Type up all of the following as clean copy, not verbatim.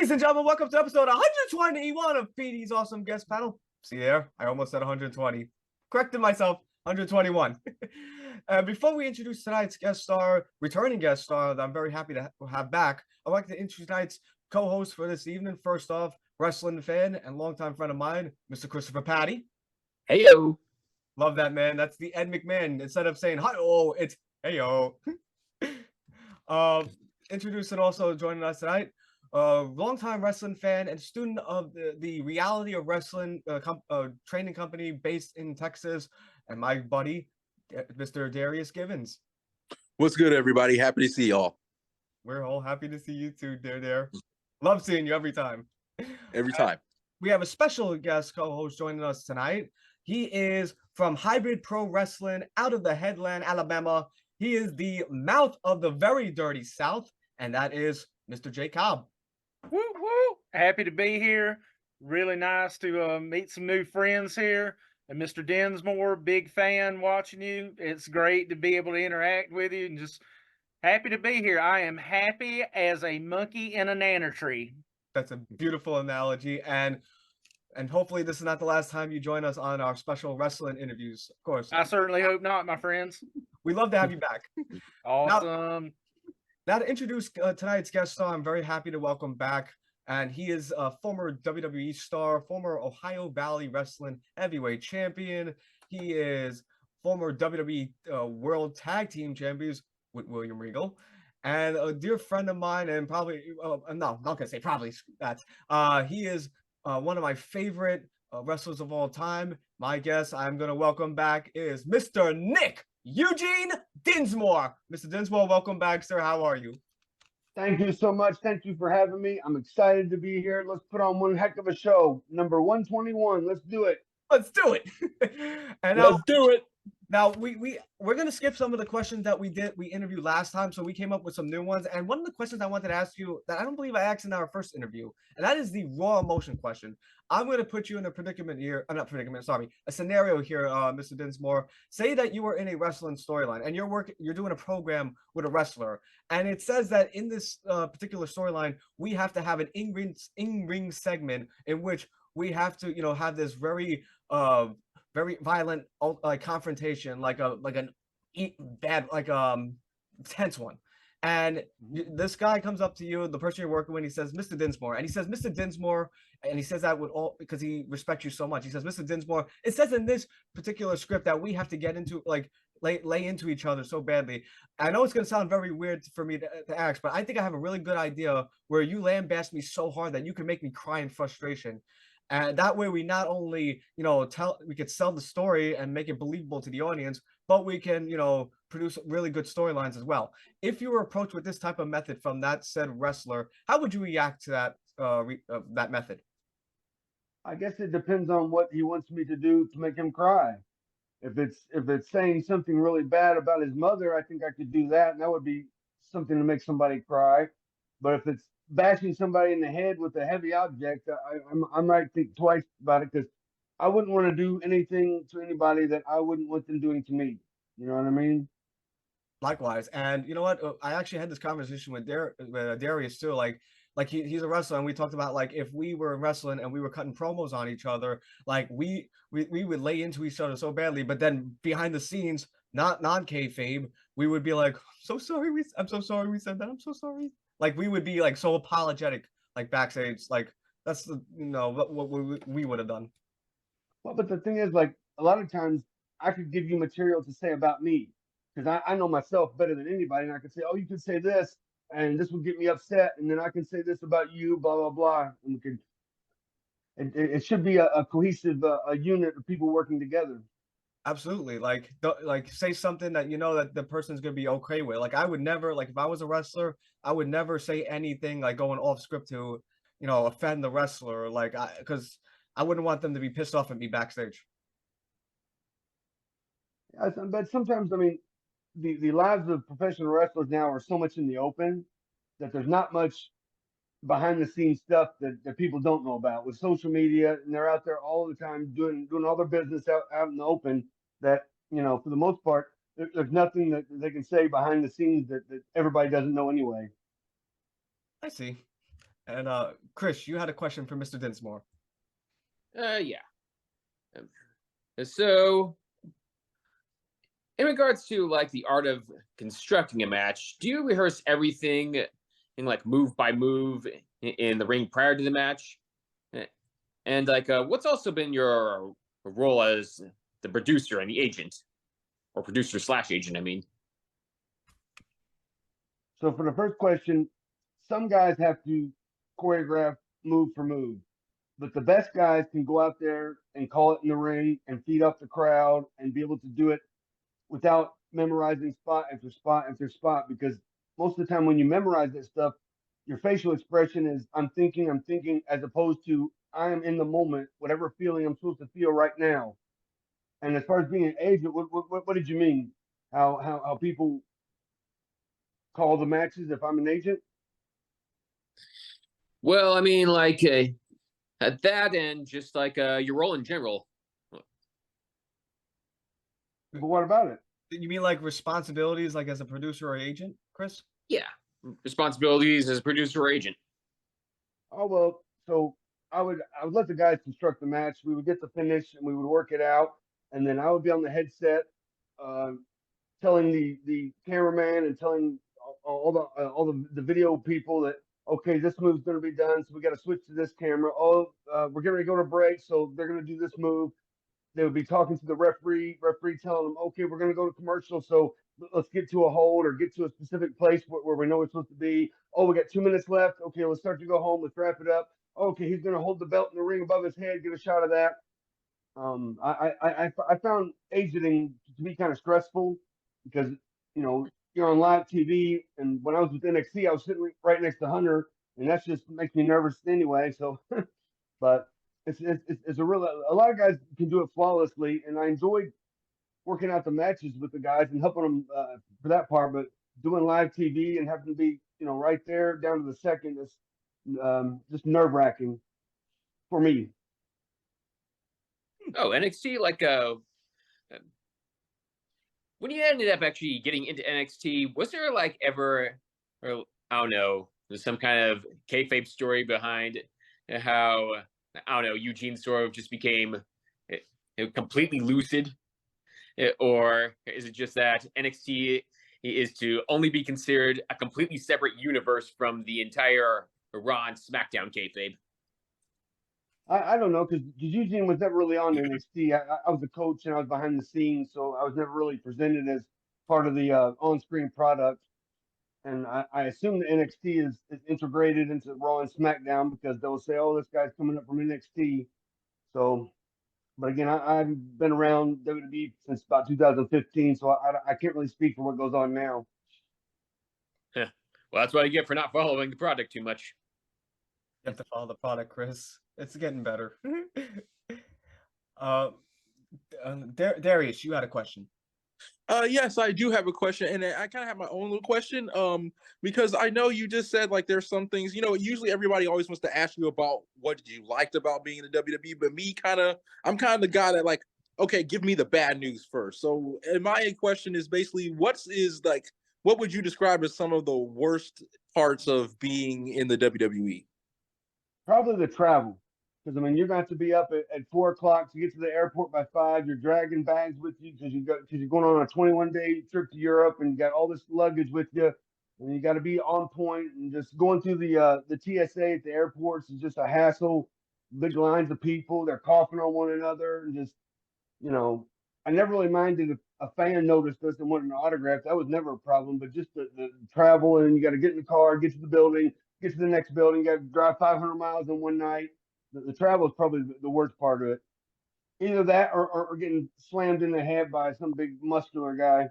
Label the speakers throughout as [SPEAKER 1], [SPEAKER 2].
[SPEAKER 1] Ladies and gentlemen, welcome to episode 121 of Petey's Awesome Guest Panel. See there? I almost said 120. Corrected myself, 121. Before we introduce tonight's guest star, returning guest star that I'm very happy to have back, I'd like to introduce tonight's co-host for this evening. First off, wrestling fan and longtime friend of mine, Mr. Christopher Petey.
[SPEAKER 2] Heyo.
[SPEAKER 1] Love that, man. That's the Ed McMahon. Instead of saying hi-oh, it's heyo. Introducing also joining us tonight, longtime wrestling fan and student of the Reality of Wrestling training company based in Texas, and my buddy, Mr. Darius Givens.
[SPEAKER 2] What's good, everybody? Happy to see y'all.
[SPEAKER 1] We're all happy to see you too, Dare. Love seeing you every time.
[SPEAKER 2] Every time.
[SPEAKER 1] We have a special guest co-host joining us tonight. He is from Hybrid Pro Wrestling out of the Headland, Alabama. He is the mouth of the very dirty South, and that is Mr. J. Cobb.
[SPEAKER 3] Woo woo! Happy to be here. Really nice to meet some new friends here. And Mr. Dinsmore, big fan watching you. It's great to be able to interact with you and just happy to be here. I am happy as a monkey in a nanner tree.
[SPEAKER 1] That's a beautiful analogy, and hopefully this is not the last time you join us on our special wrestling interviews. Of course,
[SPEAKER 3] I certainly hope not, my friends.
[SPEAKER 1] We love to have you back.
[SPEAKER 3] Awesome.
[SPEAKER 1] Now to introduce tonight's guest star, I'm very happy to welcome back, and he is a former WWE star, former Ohio Valley Wrestling Heavyweight Champion. He is former WWE World Tag Team Champions with William Regal, and a dear friend of mine, and probably not gonna say probably that he is one of my favorite wrestlers of all time. My guest I'm gonna welcome back is Mr. Nick Eugene Dinsmore. Mr. Dinsmore, welcome back, sir. How are you?
[SPEAKER 4] Thank you so much. Thank you for having me. I'm excited to be here. Let's put on one heck of a show. Number 121. Let's do it.
[SPEAKER 1] Let's do it. And
[SPEAKER 2] Let's do it.
[SPEAKER 1] Now we're gonna skip some of the questions that we interviewed last time, so we came up with some new ones. And one of the questions I wanted to ask you that I don't believe I asked in our first interview, and that is the raw emotion question. I'm gonna put you in a predicament here. Not predicament, sorry, a scenario here, Mr. Dinsmore. Say that you were in a wrestling storyline and you're doing a program with a wrestler, and it says that in this particular storyline we have to have an in-ring segment in which we have to, have this very violent confrontation, like an tense one. And this guy comes up to you, the person you're working with, he says, Mr. Dinsmore, and he says, Mr. Dinsmore, and he says that with all because he respects you so much. He says, Mr. Dinsmore, it says in this particular script that we have to get into lay into each other so badly. I know it's going to sound very weird for me to ask, but I think I have a really good idea where you lambast me so hard that you can make me cry in frustration. And that way we not only, we could sell the story and make it believable to the audience, but we can, produce really good storylines as well. If you were approached with this type of method from that said wrestler, how would you react to that method?
[SPEAKER 4] I guess it depends on what he wants me to do to make him cry. If it's saying something really bad about his mother, I think I could do that, and that would be something to make somebody cry. But if it's bashing somebody in the head with a heavy object, I might think twice about it, because I wouldn't want to do anything to anybody that I wouldn't want them doing to me. You know what I mean?
[SPEAKER 1] Likewise. And you know what? I actually had this conversation with Darius too. Like he's a wrestler, and we talked about like if we were wrestling and we were cutting promos on each other, like we would lay into each other so badly, but then behind the scenes, not non-kayfabe, we would be like, I'm so sorry we said that. I'm so sorry. Like we would be like so apologetic, like backstage, like that's the what we would have done.
[SPEAKER 4] Well, but the thing is, like, a lot of times I could give you material to say about me, because I know myself better than anybody, and I could say, oh, you could say this, and this would get me upset, and then I can say this about you, blah blah blah, and we could. It should be a cohesive a unit of people working together.
[SPEAKER 1] Absolutely. Like say something that that the person's gonna be okay with. Like I would never, like if I was a wrestler, I would never say anything like going off script to offend the wrestler, like because I wouldn't want them to be pissed off at me backstage.
[SPEAKER 4] But sometimes, I mean, the lives of professional wrestlers now are so much in the open that there's not much behind the scenes stuff that people don't know about with social media, and they're out there all the time doing all their business out in the open, that for the most part there's nothing that they can say behind the scenes that everybody doesn't know anyway.
[SPEAKER 1] I see. And Chris, you had a question for Mr. Dinsmore.
[SPEAKER 5] Yeah. So, in regards to like the art of constructing a match, do you rehearse everything in like move by move in the ring prior to the match? And like, what's also been your role as the producer and the agent, or producer slash agent? I mean.
[SPEAKER 4] So for the first question, some guys have to choreograph move for move, but the best guys can go out there and call it in the ring and feed up the crowd and be able to do it without memorizing spot after spot after spot. Because most of the time when you memorize that stuff, your facial expression is I'm thinking, as opposed to I am in the moment, whatever feeling I'm supposed to feel right now. And as far as being an agent, what did you mean? How people call the matches if I'm an agent?
[SPEAKER 5] Well, I mean, like at that and just like your role in general.
[SPEAKER 4] But what about it?
[SPEAKER 1] You mean like responsibilities, like as a producer or agent, Chris?
[SPEAKER 5] Yeah, responsibilities as a producer or agent.
[SPEAKER 4] Oh well, so I would let the guys construct the match. We would get the finish and we would work it out, and then I would be on the headset, uh, telling the cameraman and telling all the video people that okay, this move's going to be done, so we got to switch to this camera. Oh, we're going to go to break, so they're going to do this move. They would be talking to the referee telling them, okay, we're going to go to commercial, so let's get to a hold or get to a specific place where we know it's supposed to be. Oh, we got 2 minutes left. Okay, let's start to go home. Let's wrap it up. Okay, he's going to hold the belt in the ring above his head, get a shot of that. I found agenting to be kind of stressful because, you know, you're on live TV. And when I was with NXT, I was sitting right next to Hunter, and that just makes me nervous anyway. So, but it's a lot of guys can do it flawlessly, and I enjoyed working out the matches with the guys and helping them for that part. But doing live TV and having to be right there down to the second is just nerve wracking for me.
[SPEAKER 5] Oh, NXT, like when you ended up actually getting into NXT, was there like ever, or I don't know, there's some kind of kayfabe story behind how I don't know Eugene sort of just became completely lucid, or is it just that NXT is to only be considered a completely separate universe from the entire Raw and SmackDown kayfabe?
[SPEAKER 4] I don't know because Eugene was never really on NXT. I was a coach and I was behind the scenes, so I was never really presented as part of the on-screen product. And I assume the NXT is integrated into Raw and SmackDown because they'll say, "Oh, this guy's coming up from NXT." So, but again, I've been around WWE since about 2015, so I can't really speak for what goes on now.
[SPEAKER 5] Well, that's what I get for not following the product too much.
[SPEAKER 1] You have to follow the product, Chris. It's getting better. Darius, you had a question.
[SPEAKER 2] Yes, I do have a question, and I kind of have my own little question. Because I know you just said like there's some things, usually everybody always wants to ask you about what you liked about being in the WWE, but I'm kind of the guy that like, okay, give me the bad news first. So, and my question is basically, what would you describe as some of the worst parts of being in the WWE?
[SPEAKER 4] Probably the travel. Because I mean, you're going to have to be up at 4 o'clock to get to the airport by 5. You're dragging bags with you because you're going on a 21-day trip to Europe, and you got all this luggage with you, and you got to be on point. And just going through the TSA at the airports is just a hassle. Big lines of people, they're coughing on one another, and just I never really minded if a fan noticed us and wanted an autograph. That was never a problem. But just the travel, and you got to get in the car, get to the building, get to the next building. You got to drive 500 miles in one night. The travel is probably the worst part of it. Either that or getting slammed in the head by some big muscular guy.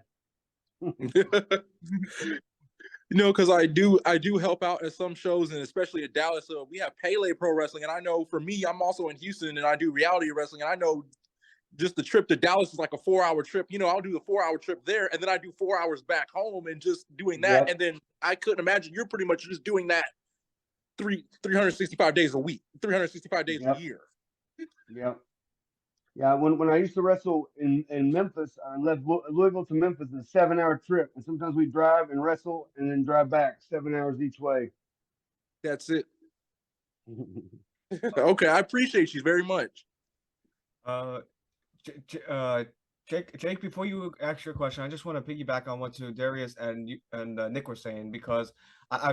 [SPEAKER 2] Because I do help out at some shows, and especially at Dallas. So we have Pele Pro Wrestling, and I know for me, I'm also in Houston, and I do reality wrestling. And I know just the trip to Dallas is like a 4-hour trip. I'll do the 4-hour trip there, and then I do 4 hours back home, and just doing that. Yep. And then I couldn't imagine you're pretty much just doing that 365 days a week, 365 days a year.
[SPEAKER 4] Yeah. When I used to wrestle in Memphis, I left Louisville to Memphis, a 7-hour trip, and sometimes we drive and wrestle and then drive back 7 hours each way.
[SPEAKER 2] That's it. Okay, I appreciate you very much.
[SPEAKER 1] Uh, Jake, before you ask your question, I just want to piggyback on what to Darius and Nick were saying because,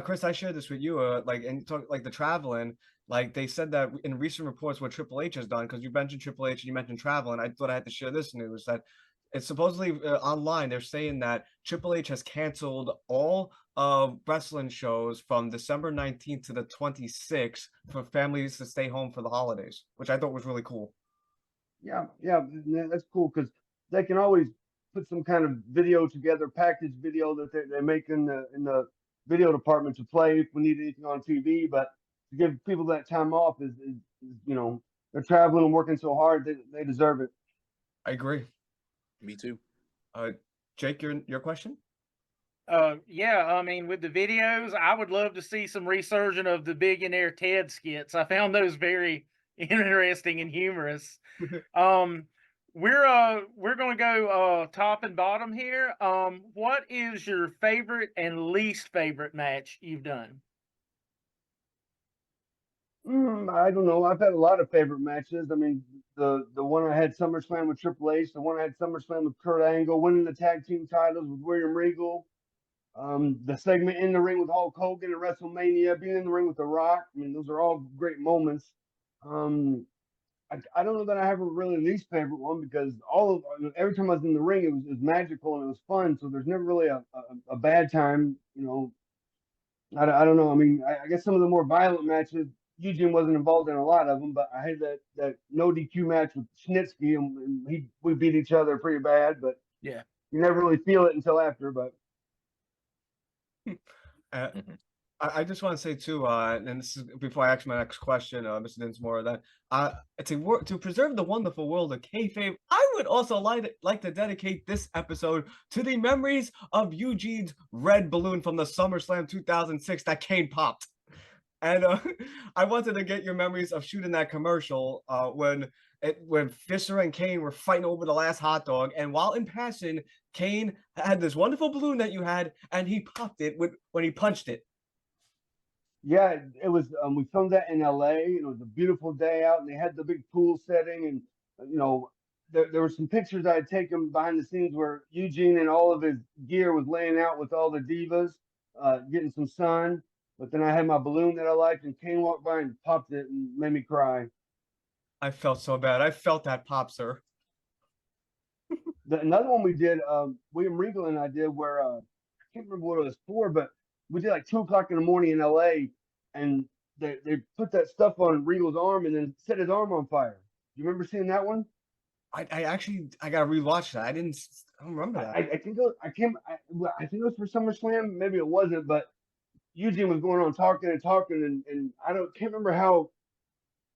[SPEAKER 1] Chris, I shared this with you. Like and talk like the traveling. Like they said that in recent reports, what Triple H has done, because you mentioned Triple H and you mentioned traveling, I thought I had to share this news that it's supposedly online. They're saying that Triple H has canceled all wrestling shows from December 19th to the 26th for families to stay home for the holidays, which I thought was really cool.
[SPEAKER 4] Yeah, that's cool because they can always put some kind of video together, package video that they make in the video department to play if we need anything on TV. But to give people that time off is they're traveling and working so hard, they deserve it.
[SPEAKER 1] I agree.
[SPEAKER 2] Me too.
[SPEAKER 1] Jake, your question?
[SPEAKER 3] Yeah, I mean, with the videos, I would love to see some resurgence of the Billionaire Ted skits. I found those very interesting and humorous. We're gonna go top and bottom here. What is your favorite and least favorite match you've done?
[SPEAKER 4] I don't know. I've had a lot of favorite matches. I mean, the one I had SummerSlam with Triple H, the one I had SummerSlam with Kurt Angle, winning the tag team titles with William Regal, the segment in the ring with Hulk Hogan at WrestleMania, being in the ring with The Rock. I mean, those are all great moments. I don't know that I have a really least favorite one because every time I was in the ring, it was magical and it was fun. So there's never really a bad time. I don't know. I mean, I guess some of the more violent matches, Eugene wasn't involved in a lot of them, but I had that no DQ match with Snitsky, and we beat each other pretty bad. But
[SPEAKER 3] Yeah,
[SPEAKER 4] you never really feel it until after. But
[SPEAKER 1] I just want to say too, and this is before I ask my next question, Mr. Dinsmore, that to preserve the wonderful world of kayfabe, I would also like to dedicate this episode to the memories of Eugene's red balloon from the SummerSlam 2006 that Kane popped. And I wanted to get your memories of shooting that commercial when Fisher and Kane were fighting over the last hot dog, and while in passing, Kane had this wonderful balloon that you had, and he popped it when he punched it.
[SPEAKER 4] yeah, it was. We filmed that in LA. It was a beautiful day out, and they had the big pool setting, and there were some pictures I had taken behind the scenes where Eugene and all of his gear was laying out with all the divas, getting some sun. But then I had my balloon that I liked, and Kane walked by and popped it and made me cry.
[SPEAKER 1] I felt so bad. I felt that pop, sir.
[SPEAKER 4] Another one we did, William Regal and I did, where I can't remember what it was for, but we did like 2 o'clock in the morning in LA, and they put that stuff on Regal's arm and then set his arm on fire. Do you remember seeing that one?
[SPEAKER 1] I actually gotta rewatch that. I don't remember that.
[SPEAKER 4] I think I think it was for SummerSlam. Maybe it wasn't, but Eugene was going on talking and talking, and can't remember how.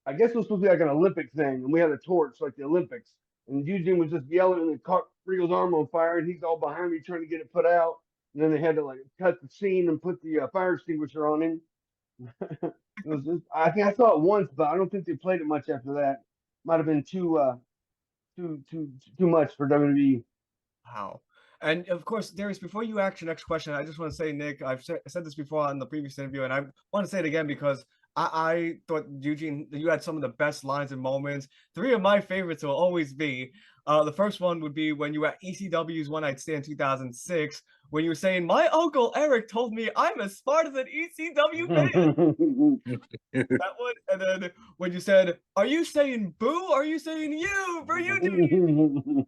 [SPEAKER 4] I guess it was supposed to be like an Olympic thing, and we had a torch like the Olympics. And Eugene was just yelling and caught Regal's arm on fire, and he's all behind me trying to get it put out. And then they had to like cut the scene and put the fire extinguisher on him. I think I saw it once, but I don't think they played it much after that. Might have been too much for WWE.
[SPEAKER 1] Wow. And of course, Darius, before you ask your next question, I just want to say, Nick, I said this before on the previous interview, and I want to say it again because I thought, Eugene, you had some of the best lines and moments. 3 of my favorites will always be, the first one would be when you were at ECW's One Night Stand 2006, when you were saying, my Uncle Eric told me I'm as smart as an ECW man. That one, and then when you said, are you saying boo? Or are you saying you for Eugene?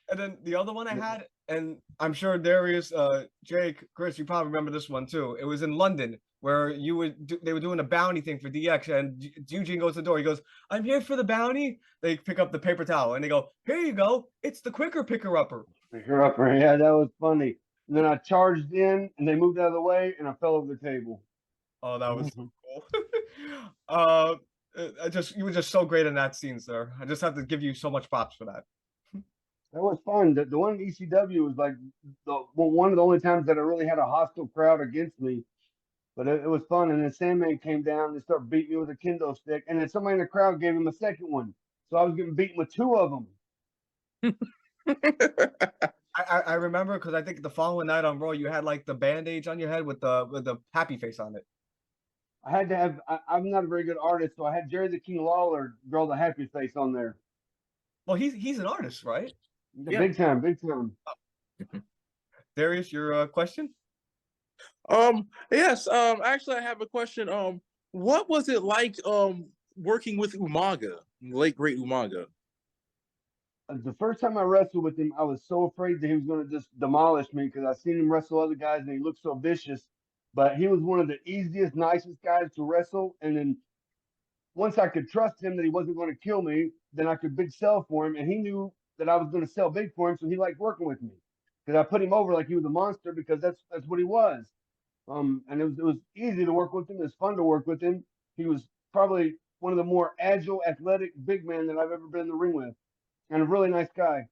[SPEAKER 1] And then the other one I had, and I'm sure Darius, Jake, Chris, you probably remember this one too. It was in London where they were doing a bounty thing for DX, and Eugene goes to the door. He goes, "I'm here for the bounty." They pick up the paper towel and they go, "Here you go. It's the quicker picker upper."
[SPEAKER 4] Picker upper, yeah, that was funny. And then I charged in, and they moved out of the way, and I fell over the table.
[SPEAKER 1] Oh, that was so cool. You were just so great in that scene, sir. I just have to give you so much props for that.
[SPEAKER 4] That was fun. The one in ECW was like one of the only times that I really had a hostile crowd against me. But it was fun. And then Sandman came down and started beating me with a kendo stick. And then somebody in the crowd gave him a second one. So I was getting beaten with 2 of them.
[SPEAKER 1] I remember because I think the following night on Raw, you had like the bandage on your head with the happy face on it.
[SPEAKER 4] I had to have. I'm not a very good artist, so I had Jerry the King Lawler draw the happy face on there.
[SPEAKER 1] Well, he's an artist, right?
[SPEAKER 3] Yeah.
[SPEAKER 4] Big time, big time.
[SPEAKER 1] Darius, your question?
[SPEAKER 2] Yes, actually I have a question. What was it like working with Umaga, late great Umaga?
[SPEAKER 4] The first time I wrestled with him, I was so afraid that he was going to just demolish me because I seen him wrestle other guys and he looked so vicious. But he was one of the easiest, nicest guys to wrestle. And then once I could trust him that he wasn't going to kill me, then I could big sell for him. And he knew that I was going to sell big for him, so he liked working with me because I put him over like he was a monster because that's what he was. And it was easy to work with him. It was fun to work with him. He was probably one of the more agile, athletic big men that I've ever been in the ring with, and a really nice guy.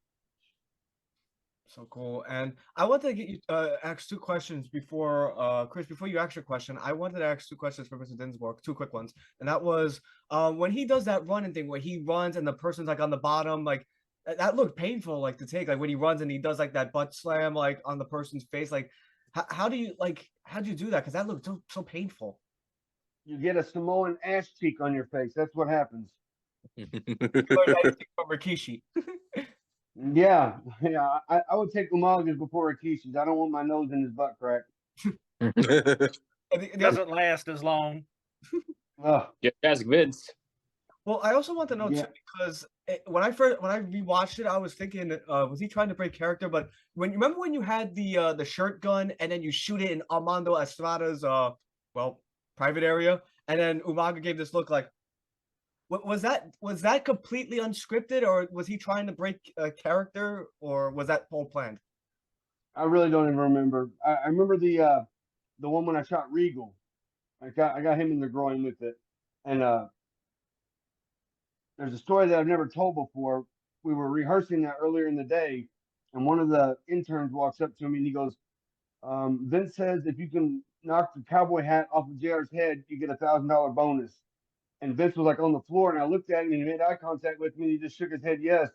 [SPEAKER 1] So cool. And I wanted to get you ask two questions before Chris, before you ask your question. I wanted to ask two questions for Mr. Dinsmore, two quick ones. And that was when he does that running thing where he runs and the person's like on the bottom, like that looked painful, like to take, like when he runs and he does like that butt slam like on the person's face. Like how do you how'd you do that? Because that looked so painful.
[SPEAKER 4] You get a Samoan ass cheek on your face. That's what happens.
[SPEAKER 1] You learned anything from Rikishi.
[SPEAKER 4] Yeah, yeah. I would take Umaga's before Akishi's. I don't want my nose in his butt crack.
[SPEAKER 1] And the other
[SPEAKER 3] Doesn't last as long.
[SPEAKER 4] Ugh.
[SPEAKER 5] Yeah, Jazz Vince.
[SPEAKER 1] Well, I also want to know
[SPEAKER 4] Yeah.
[SPEAKER 1] too because when I rewatched it, I was thinking, was he trying to break character? But when you remember when you had the shirt gun and then you shoot it in Armando Estrada's well private area, and then Umaga gave this look like, what was that completely unscripted, or was he trying to break character, or was that whole planned?
[SPEAKER 4] I really don't even remember. I remember the one when I shot Regal. I got him in the groin with it, and there's a story that I've never told before. We were rehearsing that earlier in the day, and one of the interns walks up to me and he goes, Vince says if you can knock the cowboy hat off of JR's head, you get $1,000 bonus. And Vince was like on the floor, and I looked at him and he made eye contact with me and he just shook his head yes.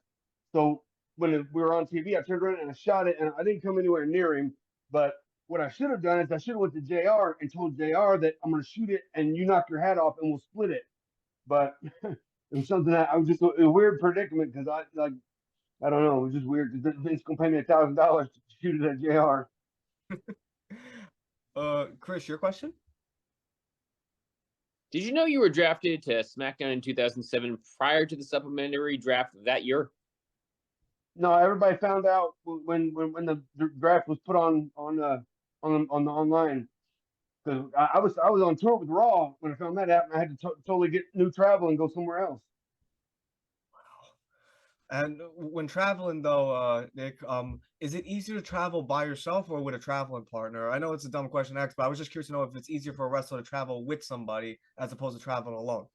[SPEAKER 4] So when we were on TV, I turned around and I shot it, and I didn't come anywhere near him. But what I should have done is I should have went to JR and told JR that I'm going to shoot it and you knock your hat off and we'll split it. But it was something that I was just a weird predicament because I don't know, it was just weird because Vince gonna pay me $1,000 to shoot it at JR.
[SPEAKER 1] Chris, your question?
[SPEAKER 5] Did you know you were drafted to SmackDown in 2007 prior to the supplementary draft that year?
[SPEAKER 4] No, everybody found out when the draft was put on the online because I was on tour with Raw when I found that out, and I had to totally get new travel and go somewhere else.
[SPEAKER 1] And when traveling though, Nick, is it easier to travel by yourself or with a traveling partner? I know it's a dumb question to ask, but I was just curious to know if it's easier for a wrestler to travel with somebody as opposed to traveling alone.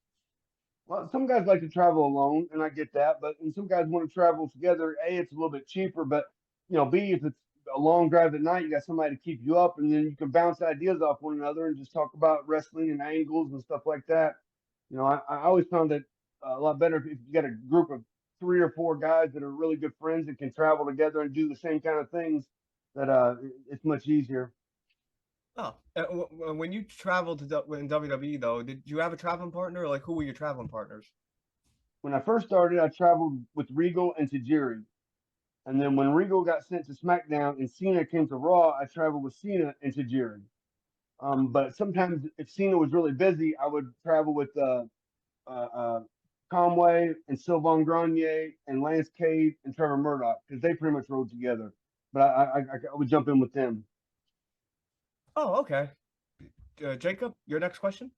[SPEAKER 4] Well, some guys like to travel alone, and I get that, but and some guys want to travel together. A, it's a little bit cheaper, but B, if it's a long drive at night, you got somebody to keep you up, and then you can bounce ideas off one another and just talk about wrestling and angles and stuff like that. I always found it a lot better if you got a group of 3 or 4 guys that are really good friends that can travel together and do the same kind of things. That it's much easier.
[SPEAKER 1] Oh, when you traveled in WWE though, did you have a traveling partner? Or like, who were your traveling partners?
[SPEAKER 4] When I first started, I traveled with Regal and Tajiri. And then when Regal got sent to SmackDown and Cena came to Raw, I traveled with Cena and Tajiri. But sometimes if Cena was really busy, I would travel with Conway and Sylvain Grenier and Lance Cade and Trevor Murdoch because they pretty much rode together. But I would jump in with them.
[SPEAKER 1] Oh, okay. Jacob, your next question?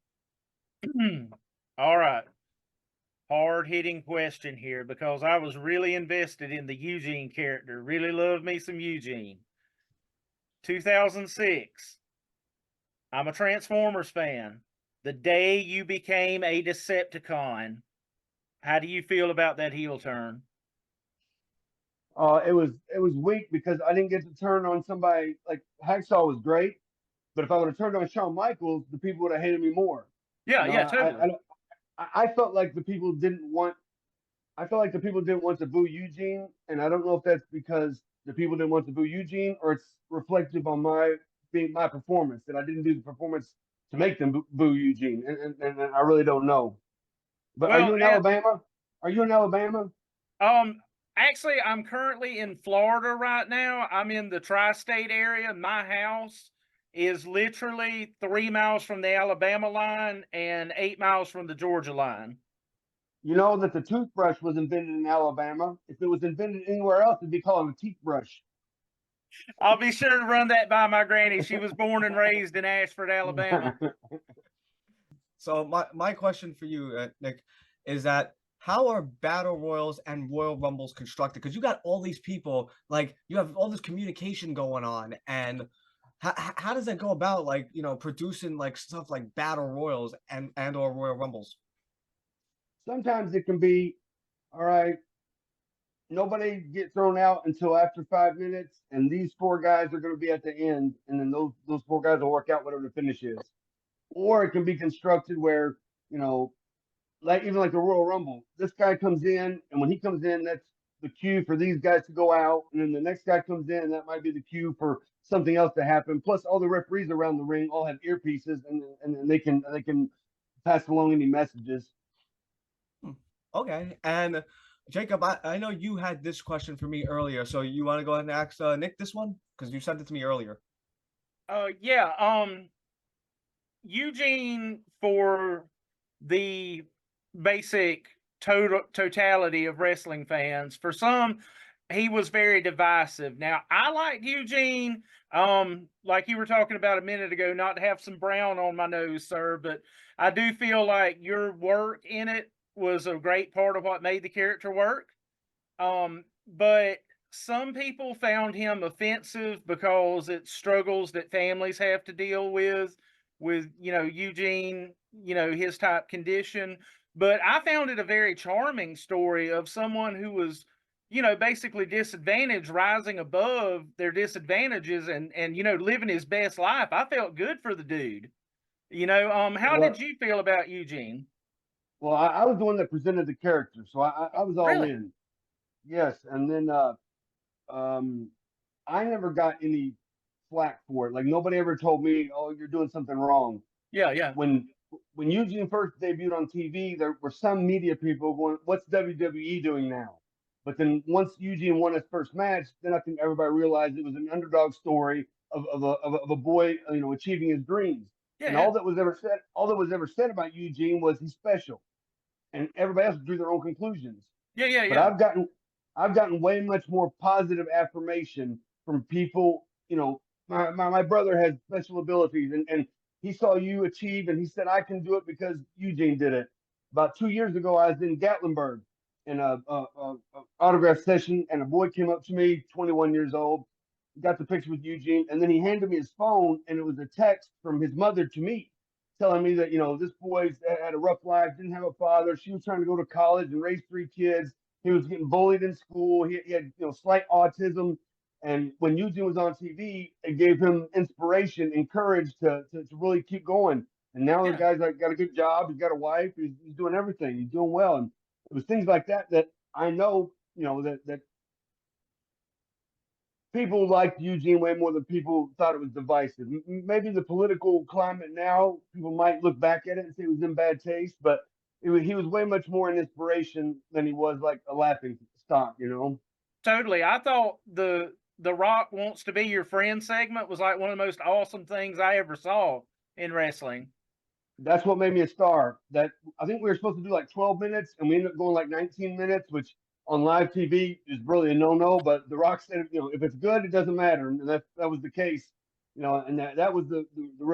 [SPEAKER 3] All right. Hard hitting question here because I was really invested in the Eugene character. Really loved me some Eugene. 2006. I'm a Transformers fan. The day you became a Decepticon, how do you feel about that heel turn?
[SPEAKER 4] It was weak because I didn't get to turn on somebody like Hacksaw was great, but if I would have turned on Shawn Michaels, the people would have hated me more.
[SPEAKER 3] Yeah, yeah, totally.
[SPEAKER 4] I felt like the people didn't want. I felt like the people didn't want to boo Eugene, and I don't know if that's because the people didn't want to boo Eugene or it's reflective on my performance that I didn't do the performance to make them boo Eugene, and I really don't know. But are
[SPEAKER 3] Well,
[SPEAKER 4] you in Alabama? Are you in Alabama?
[SPEAKER 3] Actually, I'm currently in Florida right now. I'm in the tri-state area. My house is literally 3 miles from the Alabama line and 8 miles from the Georgia line.
[SPEAKER 4] You know that the toothbrush was invented in Alabama. If it was invented anywhere else, it'd be called a teeth brush.
[SPEAKER 3] I'll be sure to run that by my granny. She was born and raised in Ashford, Alabama.
[SPEAKER 1] So my question for you, Nick, is that how are battle royals and Royal Rumbles constructed? Because you got all these people, like you have all this communication going on, and how does that go about, like, you know, producing like stuff like battle royals and or Royal Rumbles?
[SPEAKER 4] Sometimes it can be, all right, nobody get thrown out until after 5 minutes, and these 4 guys are going to be at the end, and then those 4 guys will work out whatever the finish is. Or it can be constructed where, you know, like even like the Royal Rumble, this guy comes in, and when he comes in, that's the cue for these guys to go out, and then the next guy comes in, and that might be the cue for something else to happen. Plus, all the referees around the ring all have earpieces, and they can pass along any messages.
[SPEAKER 1] Okay, and Jacob, I know you had this question for me earlier, so you want to go ahead and ask Nick this one because you sent it to me earlier.
[SPEAKER 3] Yeah. Eugene, for the basic totality of wrestling fans, for some, he was very divisive. Now, I liked Eugene, like you were talking about a minute ago, not to have some brown on my nose, sir, but I do feel like your work in it was a great part of what made the character work. But some people found him offensive because it's struggles that families have to deal with, you know, Eugene, you know, his type condition. But I found it a very charming story of someone who was, you know, basically disadvantaged, rising above their disadvantages and you know, living his best life. I felt good for the dude. You know, how
[SPEAKER 4] Well,
[SPEAKER 3] did you feel about Eugene?
[SPEAKER 4] well, I was the one that presented the character, so I was all
[SPEAKER 3] Really?
[SPEAKER 4] in. Yes, and then um, I never got any flack for it. Like nobody ever told me, "Oh, you're doing something wrong."
[SPEAKER 3] Yeah, yeah.
[SPEAKER 4] When Eugene first debuted on TV, there were some media people going, "What's WWE doing now?" But then once Eugene won his first match, then I think everybody realized it was an underdog story of a boy, you know, achieving his dreams.
[SPEAKER 3] Yeah,
[SPEAKER 4] And
[SPEAKER 3] yeah.
[SPEAKER 4] all that was ever said about Eugene was he's special, and everybody else drew their own conclusions.
[SPEAKER 3] Yeah, yeah,
[SPEAKER 4] But
[SPEAKER 3] yeah.
[SPEAKER 4] I've gotten way much more positive affirmation from people. You know, my brother has special abilities, and he saw you achieve, and he said I can do it because Eugene did it. About 2 years ago, I was in Gatlinburg in a autograph session, and a boy came up to me, 21 years old, got the picture with Eugene, and then he handed me his phone, and it was a text from his mother to me, telling me that, you know, this boy had a rough life, didn't have a father. She was trying to go to college and raise 3 kids. He was getting bullied in school. He had, you know, slight autism. And when Eugene was on TV, it gave him inspiration and courage to really keep going. And now the
[SPEAKER 3] Yeah.
[SPEAKER 4] guy's like got a good job. He's got a wife. He's doing everything. He's doing well. And it was things like that that I know, you know, that people liked Eugene way more than people thought it was divisive. Maybe the political climate now, people might look back at it and say it was in bad taste, but he was way much more an inspiration than he was like a laughing stock, you know?
[SPEAKER 3] Totally. I thought the Rock wants to be your friend segment was like one of the most awesome things I ever saw in wrestling.
[SPEAKER 4] That's what made me a star. That I think we were supposed to do like 12 minutes and we ended up going like 19 minutes, which on live TV is really a no-no. But The Rock said, you know, if it's good, it doesn't matter. And that was the case, you know, and that was the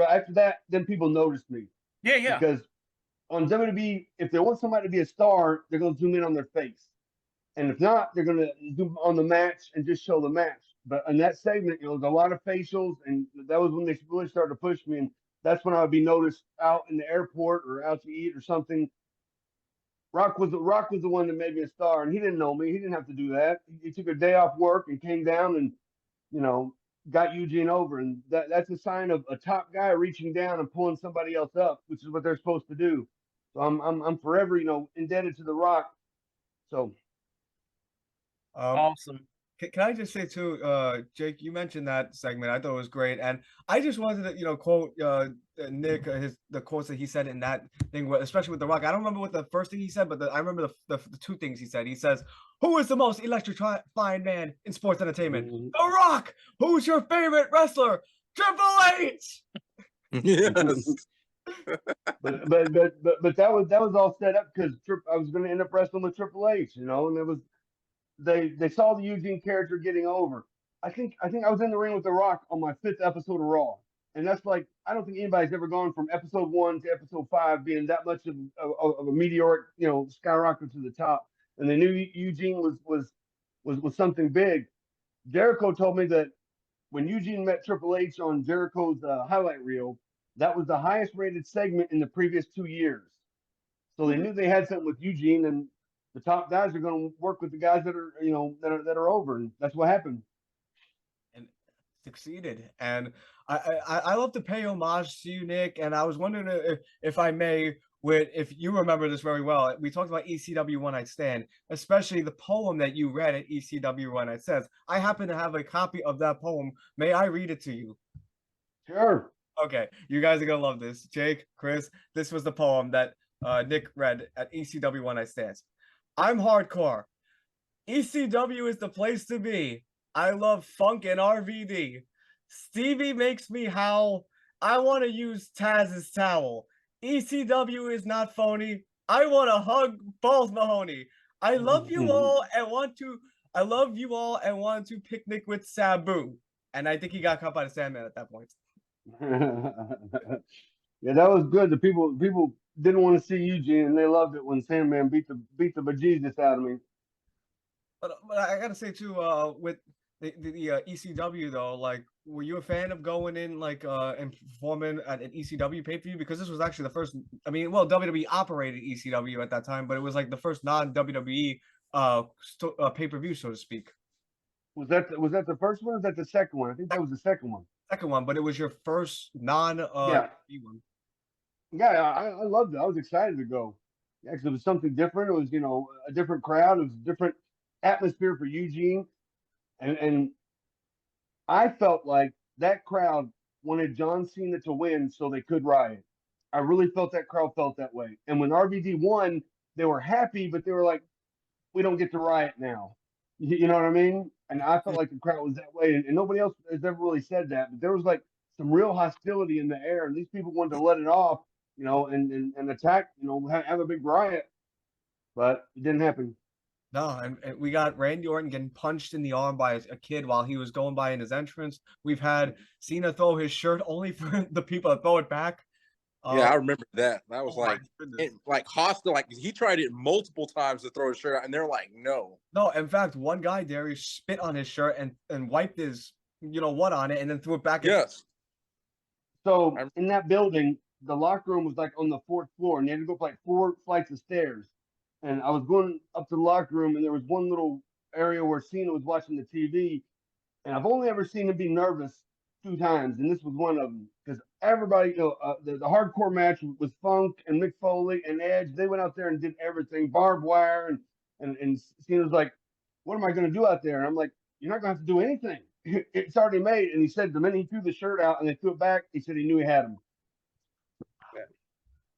[SPEAKER 4] after that, then people noticed me
[SPEAKER 3] Yeah, yeah.
[SPEAKER 4] because on WWE, if they want somebody to be a star, they're going to zoom in on their face. And if not, they're going to zoom on the match and just show the match. But in that segment, you know, there's a lot of facials, and that was when they really started to push me. And that's when I would be noticed out in the airport or out to eat or something. Rock was the one that made me a star, and he didn't know me. He didn't have to do that. He took a day off work and came down and, you know, got Eugene over, and that's a sign of a top guy reaching down and pulling somebody else up, which is what they're supposed to do. So I'm forever, you know, indebted to The Rock. So
[SPEAKER 1] Um,
[SPEAKER 3] Awesome.
[SPEAKER 1] Can I just say too, Jake, you mentioned that segment. I thought it was great, and I just wanted to, quote Nick the quotes that he said in that thing, especially with The Rock. I don't remember what the first thing he said, but I remember the two things he said. He says, "Who is the most electrifying man in sports entertainment? The Rock. Who's your favorite wrestler? Triple H."
[SPEAKER 2] Yes.
[SPEAKER 4] but that was all set up because I was going to end up wrestling with Triple H, and it was they saw the Eugene character getting over. I think I was in the ring with The Rock on my 5th episode of Raw, and that's like I don't think anybody's ever gone from episode 1 to episode 5 being that much of a meteoric, skyrocket to the top. And they knew Eugene was something big. Jericho told me that when Eugene met Triple H on Jericho's highlight reel, that was the highest rated segment in the previous 2 years. So they knew they had something with Eugene, and the top guys are going to work with the guys that are, that are over, and that's what happened.
[SPEAKER 1] And succeeded. And I love to pay homage to you, Nick. And I was wondering if I may, if you remember this very well, we talked about ECW One Night Stand, especially the poem that you read at ECW One Night Stands. I happen to have a copy of that poem. May I read it to you?
[SPEAKER 4] Sure.
[SPEAKER 1] Okay, you guys are gonna love this. Jake, Chris, this was the poem that Nick read at ECW One Night Stands. I'm hardcore. ECW is the place to be. I love funk and RVD. Stevie makes me howl. I want to use Taz's towel. ECW is not phony. I want to hug Balls Mahoney. I love you all and want to picnic with Sabu. And I think he got caught by the Sandman at that point.
[SPEAKER 4] Yeah, that was good. The people didn't want to see Eugene, and they loved it when Sandman beat the bejesus out of me.
[SPEAKER 1] But I gotta say too, with the ECW though, like, were you a fan of going in and performing at an ECW pay-per-view? Because this was actually the first. I mean, well, WWE operated ECW at that time, but it was like the first non-WWE pay-per-view, so to speak.
[SPEAKER 4] Was that the first one? Or was that the second one? I think that was the second one.
[SPEAKER 1] Second one, but it was your first non
[SPEAKER 4] yeah.
[SPEAKER 1] one.
[SPEAKER 4] Yeah, I loved it. I was excited to go. Yeah, because it was something different. It was, a different crowd. It was a different atmosphere for Eugene. And I felt like that crowd wanted John Cena to win so they could riot. I really felt that crowd felt that way. And when RVD won, they were happy, but they were like, we don't get to riot now. You know what I mean? And I felt like the crowd was that way. And nobody else has ever really said that. But there was like some real hostility in the air. And these people wanted to let it off, and attack, have a big riot. But it didn't happen.
[SPEAKER 1] No, and we got Randy Orton getting punched in the arm by a kid while he was going by in his entrance. We've had Cena throw his shirt only for the people to throw it back.
[SPEAKER 2] Yeah, I remember that. That was like hostile. Like he tried it multiple times to throw his shirt out, and they're like, no.
[SPEAKER 1] No, in fact, one guy there, he spit on his shirt and wiped his, what on it, and then threw it back.
[SPEAKER 2] Yes.
[SPEAKER 4] So in that building, the locker room was like on the 4th floor, and you had to go up like 4 flights of stairs. And I was going up to the locker room, and there was one little area where Cena was watching the TV. And I've only ever seen him be nervous 2 times, and this was one of them. Because everybody, the hardcore match was Funk and Mick Foley and Edge. They went out there and did everything, barbed wire, and Cena was like, "What am I going to do out there?" And I'm like, "You're not going to have to do anything. It's already made." And he said the minute he threw the shirt out and they threw it back, he said he knew he had him.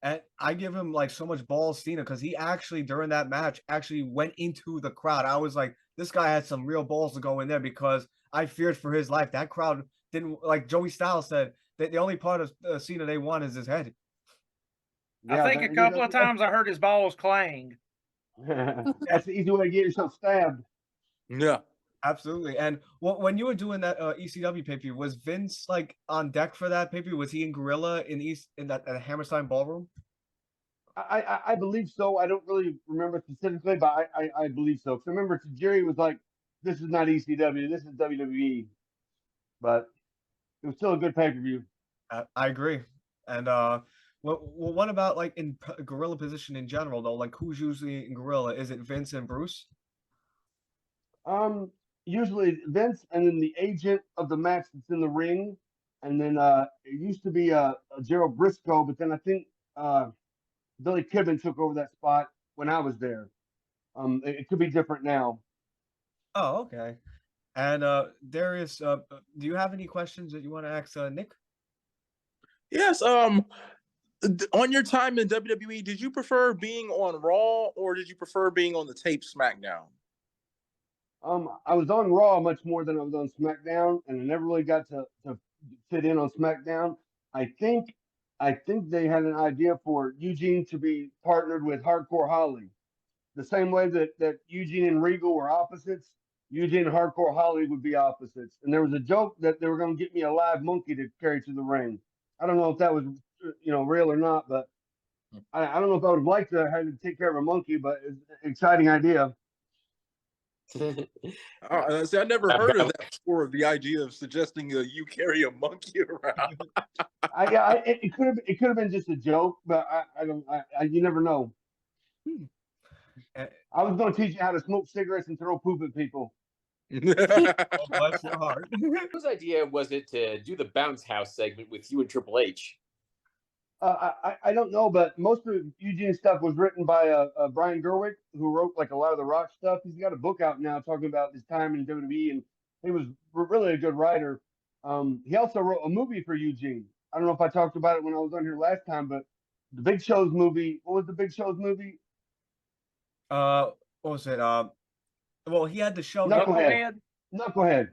[SPEAKER 1] And I give him like so much balls, Cena, because he actually during that match actually went into the crowd. I was like, this guy had some real balls to go in there because I feared for his life. That crowd didn't, like Joey Styles said, that the only part of Cena they want is his head.
[SPEAKER 3] Yeah, I think a couple of times I heard his balls clang.
[SPEAKER 4] That's the easy way to get yourself stabbed.
[SPEAKER 2] Yeah.
[SPEAKER 1] Absolutely. And when you were doing that ECW pay-per-view, was Vince like on deck for that pay-per-view? Was he in Gorilla in that Hammerstein Ballroom?
[SPEAKER 4] I believe so. I don't really remember specifically, but I believe so. Because I remember Jerry was like, "This is not ECW. This is WWE." But it was still a good pay-per-view.
[SPEAKER 1] I agree. And what about like in Gorilla position in general though? Like who's usually in Gorilla? Is it Vince and Bruce?
[SPEAKER 4] Usually Vince, and then the agent of the match that's in the ring, and then it used to be Gerald Briscoe, but then I think Billy Kidman took over that spot when I was there. It could be different now.
[SPEAKER 1] Oh, okay. And Darius, do you have any questions that you want to ask Nick?
[SPEAKER 2] Yes. On your time in WWE, did you prefer being on Raw or did you prefer being on the tape SmackDown?
[SPEAKER 4] I was on Raw much more than I was on SmackDown, and I never really got to fit in on SmackDown. I think I think they had an idea for Eugene to be partnered with Hardcore Holly, the same way that Eugene and Regal were opposites. Eugene and Hardcore Holly would be opposites, and there was a joke that they were going to get me a live monkey to carry to the ring. I don't know if that was real or not, but I don't know if I would have liked to have to take care of a monkey, but it's an exciting idea.
[SPEAKER 2] See, I never heard of that before. The idea of suggesting you carry a monkey around.
[SPEAKER 4] It could have been just a joke, but I don't. You never know. I was going to teach you how to smoke cigarettes and throw poop at people.
[SPEAKER 1] Oh, bless your heart.
[SPEAKER 5] Whose idea was it to do the bounce house segment with you and Triple H?
[SPEAKER 4] I don't know, but most of Eugene's stuff was written by Brian Gerwick, who wrote like a lot of the Rock stuff. He's got a book out now talking about his time in WWE, and he was really a good writer. He also wrote a movie for Eugene. I don't know if I talked about it when I was on here last time, but the Big Show's movie. What was the Big Show's movie?
[SPEAKER 1] What was it? Well, he had the show
[SPEAKER 4] Knucklehead.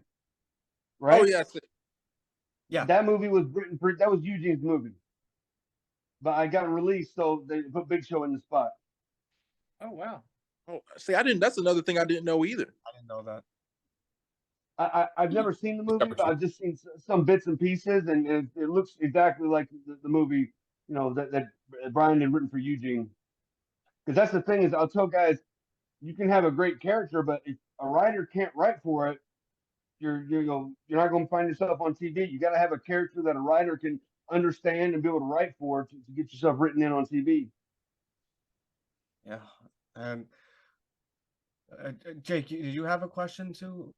[SPEAKER 4] Right?
[SPEAKER 2] Oh yes.
[SPEAKER 1] Yeah.
[SPEAKER 4] That movie was written for. That was Eugene's movie. But I got released, so they put Big Show in the spot.
[SPEAKER 3] Oh wow!
[SPEAKER 2] Oh, see, I didn't. That's another thing I didn't know either.
[SPEAKER 1] I didn't know that.
[SPEAKER 4] I've never seen the movie, but I've just seen some bits and pieces, and it looks exactly like the movie, that Brian had written for Eugene. Because that's the thing is, I'll tell guys, you can have a great character, but if a writer can't write for it, you're not going to find yourself on TV. You got to have a character that a writer can understand and be able to write for to get yourself written in on TV.
[SPEAKER 1] Yeah. And Jake, did you have a question too?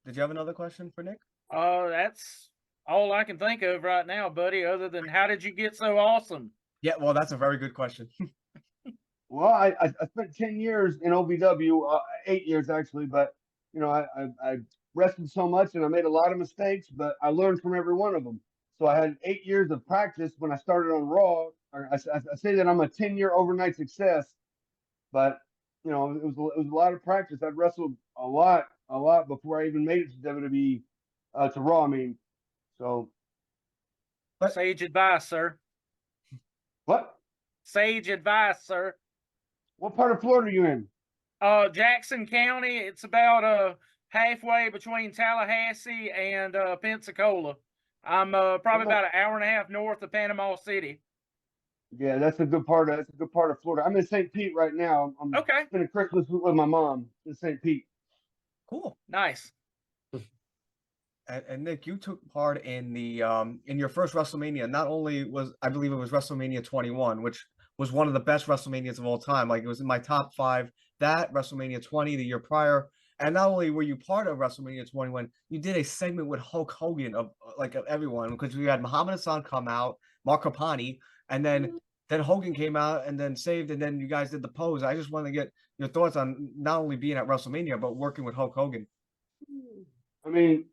[SPEAKER 1] Did you have another question for Nick?
[SPEAKER 3] That's all I can think of right now, buddy, other than how did you get so awesome?
[SPEAKER 1] Yeah, well, that's a very good question.
[SPEAKER 4] Well, I spent 10 years in OVW, 8 years actually, but I wrestled so much and I made a lot of mistakes, but I learned from every one of them. So I had 8 years of practice when I started on Raw. I say that I'm a 10-year overnight success, but it was a lot of practice. I'd wrestled a lot before I even made it to WWE, to Raw. I mean, so.
[SPEAKER 3] Sage advice, sir.
[SPEAKER 4] What?
[SPEAKER 3] Sage advice, sir.
[SPEAKER 4] What part of Florida are you in?
[SPEAKER 3] Jackson County. It's about halfway between Tallahassee and Pensacola. I'm probably about an hour and a half north of Panama City.
[SPEAKER 4] Yeah, that's a good part of Florida. I'm in St. Pete right now. I'm
[SPEAKER 3] okay.
[SPEAKER 4] Spending Christmas with my mom in St. Pete.
[SPEAKER 1] Cool.
[SPEAKER 3] Nice.
[SPEAKER 1] And Nick, you took part in the in your first WrestleMania. Not only was I believe it was WrestleMania 21, which was one of the best WrestleManias of all time. Like it was in my top 5. That WrestleMania 20 the year prior. And not only were you part of WrestleMania 21, you did a segment with Hulk Hogan of everyone, because we had Muhammad Hassan come out, Mark Capani, and then Hogan came out and then saved, and then you guys did the pose. I just want to get your thoughts on not only being at WrestleMania, but working with Hulk Hogan.
[SPEAKER 4] I mean,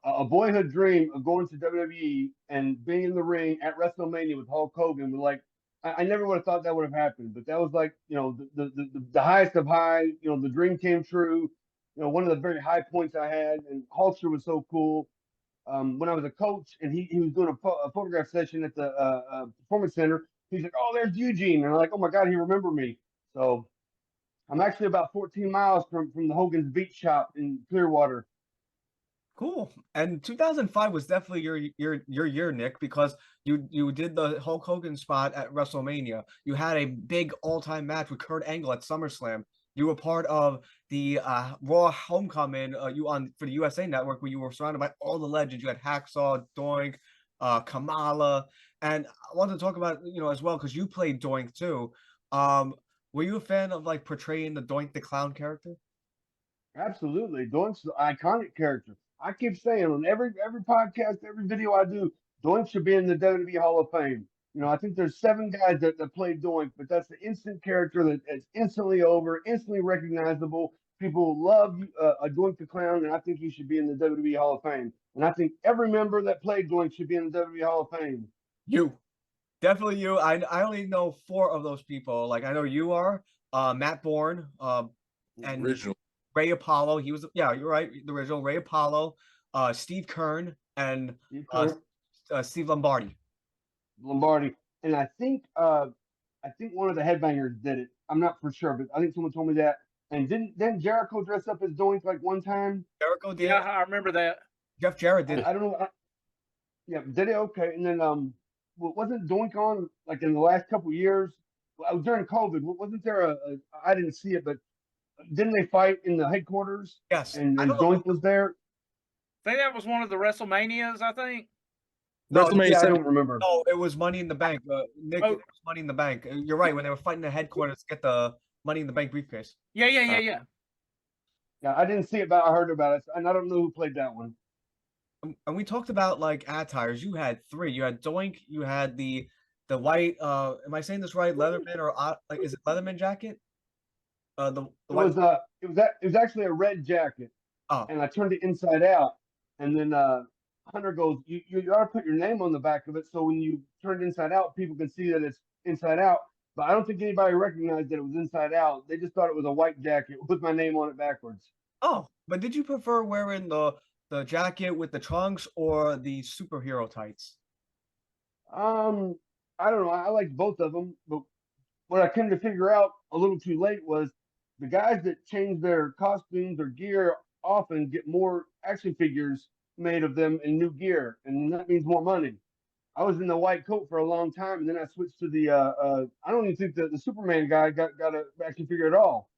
[SPEAKER 4] a boyhood dream of going to WWE and being in the ring at WrestleMania with Hulk Hogan was like, I never would have thought that would have happened, but that was like, the highest of high, the dream came true. One of the very high points I had, and Hulkster was so cool. When I was a coach and he was doing a photograph session at the Performance Center, he's like, "Oh, there's Eugene," and I'm like, "Oh my God, he remembered me." So I'm actually about 14 miles from the Hogan's Beach Shop in Clearwater.
[SPEAKER 1] Cool. And 2005 was definitely your year, Nick, because you did the Hulk Hogan spot at WrestleMania. You had a big all-time match with Kurt Angle at SummerSlam. You were part of the Raw Homecoming for the USA Network, where you were surrounded by all the legends. You had Hacksaw, Doink, Kamala, and I wanted to talk about as well because you played Doink too. Were you a fan of portraying the Doink the Clown character?
[SPEAKER 4] Absolutely, Doink's the iconic character. I keep saying on every podcast, every video I do, Doink should be in the WWE Hall of Fame. I think there's 7 guys that played Doink, but that's the instant character that's instantly over, instantly recognizable. people love Doink the Clown, and I think he should be in the WWE Hall of Fame. And I think every member that played Doink should be in the WWE Hall of Fame.
[SPEAKER 1] You. Definitely you. I only know 4 of those people. Like I know you are, Matt Bourne, and
[SPEAKER 2] Original.
[SPEAKER 1] Ray Apollo. He was, yeah, you're right. The original Ray Apollo, Steve Kern, and Steve Lombardi.
[SPEAKER 4] And I think one of the headbangers did it. I'm not for sure, but I think someone told me that. And didn't Jericho dress up as Doink like one time?
[SPEAKER 1] Jericho did.
[SPEAKER 3] Yeah, I remember that.
[SPEAKER 1] Jeff Jarrett did.
[SPEAKER 4] I don't know. Yeah, did it? Okay. And then wasn't Doink on like in the last couple years? During COVID, wasn't there I didn't see it, but didn't they fight in the headquarters?
[SPEAKER 1] Yes.
[SPEAKER 4] And Doink was there.
[SPEAKER 3] I think that was one of the WrestleManias, I think.
[SPEAKER 1] No,
[SPEAKER 2] WrestleMania
[SPEAKER 4] I
[SPEAKER 2] 7.
[SPEAKER 4] don't remember.
[SPEAKER 1] No, it was Money in the Bank. Nick,
[SPEAKER 3] Oh.
[SPEAKER 1] it was Money in the Bank. You're right. When they were fighting the headquarters to get the Money in the Bank briefcase.
[SPEAKER 3] Yeah.
[SPEAKER 4] Yeah, I didn't see it, but I heard about it, and I don't know who played that one.
[SPEAKER 1] And we talked about like attires. You had 3. You had Doink. You had the white. Am I saying this right? Leatherman or like is it Leatherman jacket? The white.
[SPEAKER 4] It was actually a red jacket,
[SPEAKER 1] Oh.
[SPEAKER 4] and I turned it inside out, and then Hunter goes, "You ought to put your name on the back of it, so when you turn it inside out, people can see that it's inside out." But I don't think anybody recognized that it was inside out. They just thought it was a white jacket with my name on it backwards.
[SPEAKER 1] Oh, but did you prefer wearing the jacket with the trunks or the superhero tights?
[SPEAKER 4] I don't know. I liked both of them, but what I came to figure out a little too late was the guys that change their costumes or gear often get more action figures made of them in new gear, and that means more money. I was in the white coat for a long time, and then I switched to the. I don't even think the Superman guy got an action figure at all.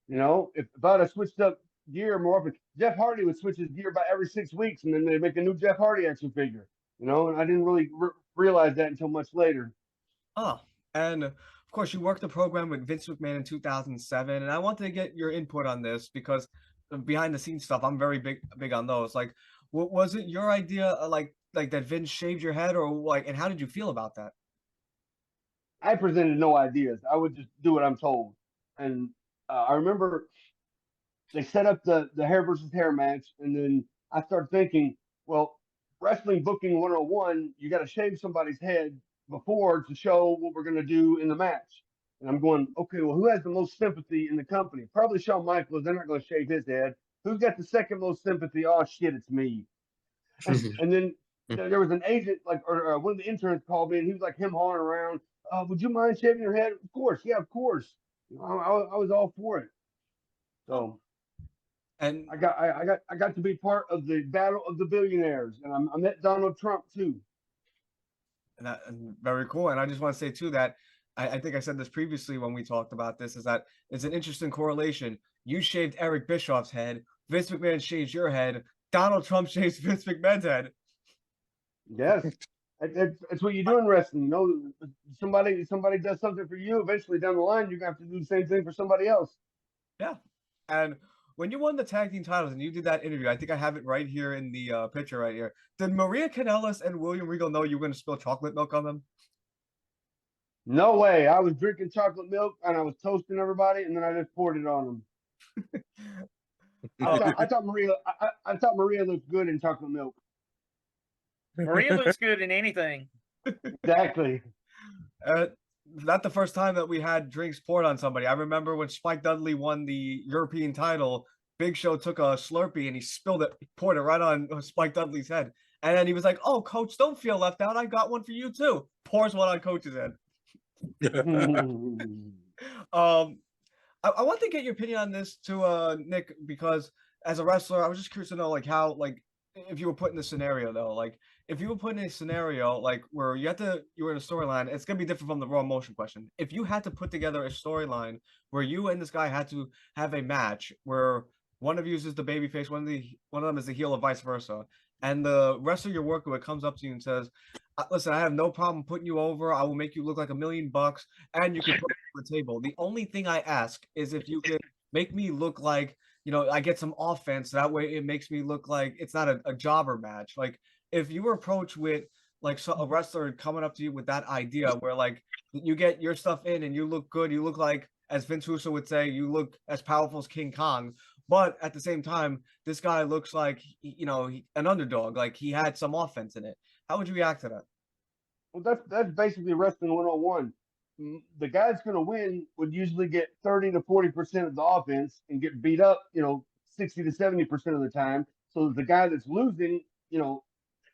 [SPEAKER 4] You know, if I'd have switched up gear more often, Jeff Hardy would switch his gear about every 6 weeks, and then they make a new Jeff Hardy action figure. You know, and I didn't really realize that until much later.
[SPEAKER 1] Oh, and of course, you worked the program with Vince McMahon in 2007, and I wanted to get your input on this because behind the scenes stuff, I'm very big on those. Like, was it your idea, like that Vince shaved your head, or like, and how did you feel about that?
[SPEAKER 4] I presented no ideas. I would just do what I'm told. And I remember they set up the hair versus hair match, and then I started thinking, well, wrestling booking 101, you got to shave somebody's head before to show what we're going to do in the match. And I'm going, okay, well, who has the most sympathy in the company? Probably Shawn Michaels. They're not going to shave his head. Who's got the second most sympathy? Oh, shit, it's me. And then there was an agent, like, or one of the interns called me, and he was like him hauling around. Would you mind shaving your head? Of course, yeah, of course. You know, I was all for it. So,
[SPEAKER 1] and
[SPEAKER 4] I got to be part of the battle of the billionaires, and I met Donald Trump too.
[SPEAKER 1] And very cool. And I just want to say too that I think I said this previously when we talked about this, is that it's an interesting correlation. You shaved Eric Bischoff's head, Vince McMahon shaves your head, Donald Trump shaves Vince McMahon's head.
[SPEAKER 4] Yes. It's what you do in wrestling. You know, somebody does something for you. Eventually, down the line, you're gonna have to do the same thing for somebody else.
[SPEAKER 1] Yeah. And when you won the tag team titles and you did that interview, I think I have it right here in the picture right here. Did Maria Kanellis and William Regal know you were going to spill chocolate milk on them?
[SPEAKER 4] No way. I was drinking chocolate milk and I was toasting everybody, and then I just poured it on them. I thought Maria looked good in chocolate milk.
[SPEAKER 3] Maria looks good in anything.
[SPEAKER 4] Exactly.
[SPEAKER 1] Not the first time that we had drinks poured on somebody. I remember when Spike Dudley won the European title, Big Show took a Slurpee and he spilled it, poured it right on Spike Dudley's head. And then he was like, "Oh, Coach, don't feel left out. I got one for you too." Pours one on Coach's head. I want to get your opinion on this too, Nick, because as a wrestler, I was just curious to know, like, how, like, if you were put in this scenario though, like, if you were put in a scenario like where you were in a storyline, it's gonna be different from the raw motion question. If you had to put together a storyline where you and this guy had to have a match where one of you is the babyface, one of them is the heel, or vice versa, and the wrestler you're working with comes up to you and says, "Listen, I have no problem putting you over. I will make you look like $1 million, and you can put me on the table. The only thing I ask is if you could make me look like, you know, I get some offense. That way, it makes me look like it's not a jobber match." Like, if you were approached with like a wrestler coming up to you with that idea, where like you get your stuff in and you look good, you look like as Vince Russo would say, you look as powerful as King Kong. But at the same time, this guy looks like an underdog. Like he had some offense in it. How would you react to that?
[SPEAKER 4] Well, that's basically wrestling 101. The guy that's going to win would usually get 30 to 40% of the offense and get beat up, 60 to 70% of the time. So the guy that's losing,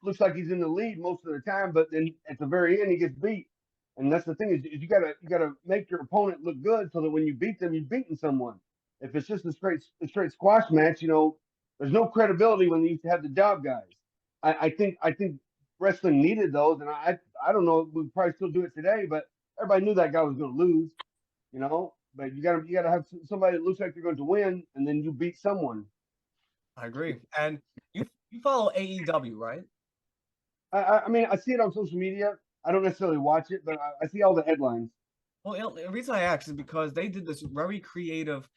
[SPEAKER 4] looks like he's in the lead most of the time, but then at the very end he gets beat. And that's the thing is you gotta make your opponent look good so that when you beat them, you've beaten someone. If it's just a straight squash match, there's no credibility when they used to have the job guys. I think wrestling needed those, and I don't know, we probably still do it today, but everybody knew that guy was going to lose, But you gotta have somebody that looks like they're going to win, and then you beat someone.
[SPEAKER 1] I agree. And you follow AEW, right?
[SPEAKER 4] I mean, I see it on social media. I don't necessarily watch it, but I see all the headlines.
[SPEAKER 1] Well, the reason I asked is because they did this very creative,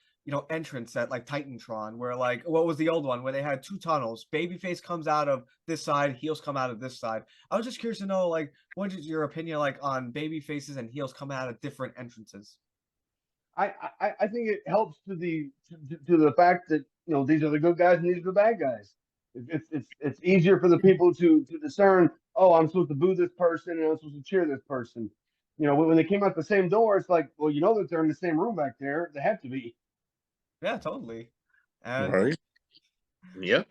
[SPEAKER 1] entrance at like Titantron, where like what was the old one where they had two tunnels. Babyface comes out of this side, heels come out of this side. I was just curious to know, like, what is your opinion like on baby faces and heels coming out of different entrances?
[SPEAKER 4] I think it helps to the fact that these are the good guys and these are the bad guys. It's easier for the people to discern. Oh, I'm supposed to boo this person and I'm supposed to cheer this person. When they came out the same door, it's like, well, that they're in the same room back there. They have to be.
[SPEAKER 1] Yeah, totally. And
[SPEAKER 2] Right.
[SPEAKER 5] Yep.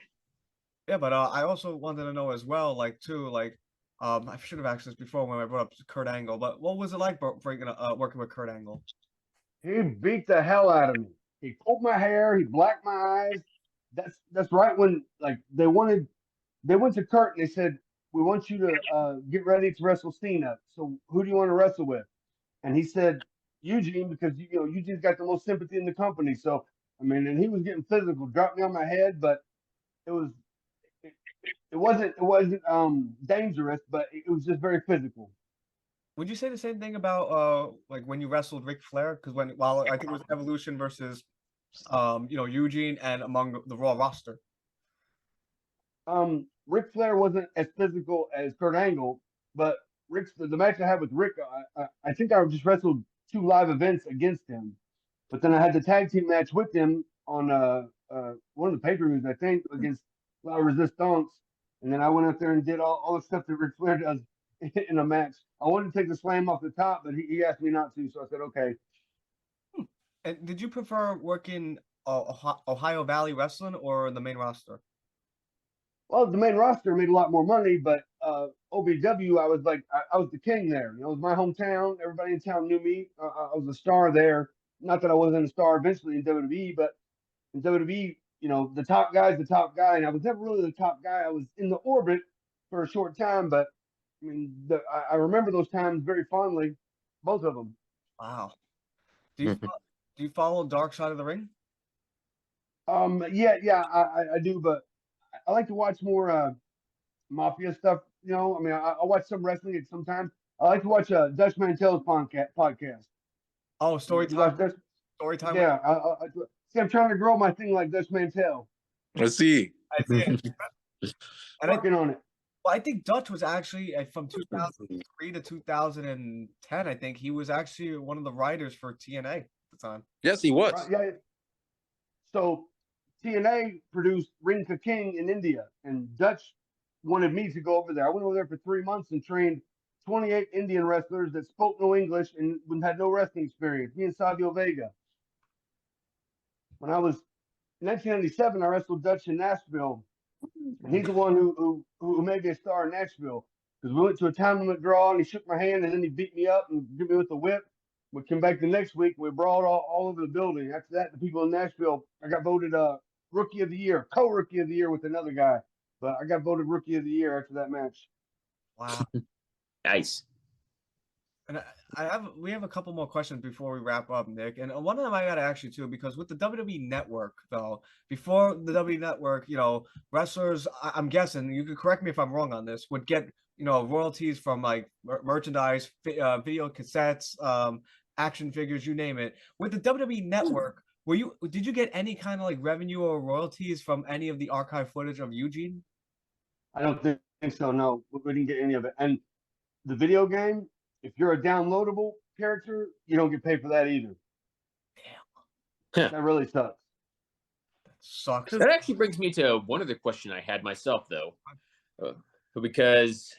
[SPEAKER 1] yeah, but I also wanted to know as well, like too, like I should have asked this before when I brought up Kurt Angle, but what was it like working with Kurt Angle?
[SPEAKER 4] He beat the hell out of me. He pulled my hair. He blacked my eyes. That's right when like they went to Kurt and they said, we want you to get ready to wrestle Cena. So who do you want to wrestle with? And he said Eugene, because Eugene's got the most sympathy in the company. So I mean, and he was getting physical, dropped me on my head, but it wasn't dangerous, but it was just very physical.
[SPEAKER 1] Would you say the same thing about like when you wrestled Ric Flair? Because while I think it was Evolution versus Eugene and among the Raw roster.
[SPEAKER 4] Ric Flair wasn't as physical as Kurt Angle, but the match I had with Rick, I think I just wrestled 2 live events against him, but then I had the tag team match with him on one of the pay-per-views, I think, against La Resistance, and then I went out there and did all the stuff that Ric Flair does in a match. I wanted to take the slam off the top, but he asked me not to, so I said okay.
[SPEAKER 1] And did you prefer working Ohio Valley Wrestling or the main roster?
[SPEAKER 4] Well, the main roster made a lot more money, but OVW, I was like, I was the king there. It was my hometown. Everybody in town knew me. I was a star there. Not that I wasn't a star eventually in WWE, but in WWE, the top guy's the top guy, and I was never really the top guy. I was in the orbit for a short time, but I mean, I remember those times very fondly, both of them.
[SPEAKER 1] Wow. Do you follow Dark Side of the Ring?
[SPEAKER 4] Yeah, I do, but I like to watch more mafia stuff. I mean, I watch some wrestling at sometimes. I like to watch Dutch Mantel's podcast.
[SPEAKER 1] Oh, story
[SPEAKER 4] You watch
[SPEAKER 1] time.
[SPEAKER 4] Dutch?
[SPEAKER 1] Story time.
[SPEAKER 4] Yeah, see, I'm trying to grow my thing like Dutch Mantel.
[SPEAKER 2] Let's see.
[SPEAKER 1] I see it. And
[SPEAKER 4] Working on it.
[SPEAKER 1] Well, I think Dutch was actually from 2003 to 2010. I think he was actually one of the writers for TNA at the time.
[SPEAKER 2] Yes, he was.
[SPEAKER 4] Right, yeah. So TNA produced Ring Ka King in India, and Dutch wanted me to go over there. I went over there for 3 months and trained 28 Indian wrestlers that spoke no English and had no wrestling experience. Me and Savio Vega. When I was in 1997, I wrestled Dutch in Nashville. And he's the one who made me a star in Nashville, because we went to a time limit draw and he shook my hand and then he beat me up and beat me with the whip. We came back the next week. We brawled all over the building. After that, the people in Nashville, I got voted Rookie of the Year, co-Rookie of the Year with another guy. But I got voted Rookie of the Year after that match.
[SPEAKER 1] Wow.
[SPEAKER 5] Nice.
[SPEAKER 1] And we have a couple more questions before we wrap up, Nick. And one of them I got to ask you too, because with the WWE Network, though, before the WWE Network, wrestlers, I'm guessing, you could correct me if I'm wrong on this, would get royalties from like merchandise, video cassettes, action figures, you name it. With the WWE Network, did you get any kind of like revenue or royalties from any of the archive footage of Eugene?
[SPEAKER 4] I don't think so. No, we didn't get any of it. And the video game, if you're a downloadable character, you don't get paid for that either. That really sucks.
[SPEAKER 1] Sucks.
[SPEAKER 5] That actually brings me to one other question I had myself, though, because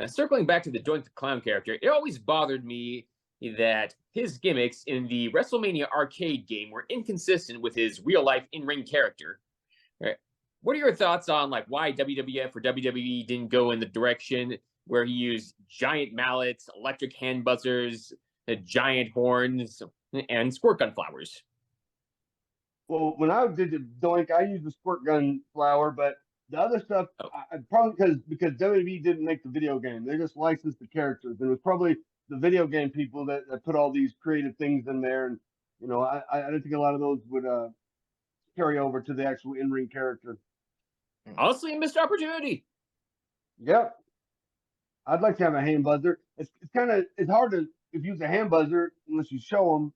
[SPEAKER 5] circling back to the Doink the Clown character, it always bothered me that his gimmicks in the WrestleMania arcade game were inconsistent with his real life in ring character. What are your thoughts on like why WWF or WWE didn't go in the direction where he used giant mallets, electric hand buzzers, giant horns, and squirt gun flowers?
[SPEAKER 4] Well, when I did the Doink, I used the squirt gun flower, but the other stuff, I probably because WWE didn't make the video game. They just licensed the characters. And it was probably the video game people that put all these creative things in there. And, you know, I don't think a lot of those would carry over to the actual in-ring character.
[SPEAKER 5] Honestly, a missed opportunity.
[SPEAKER 4] Yep. I'd like to have a hand buzzer. It's hard to use a hand buzzer unless you show them.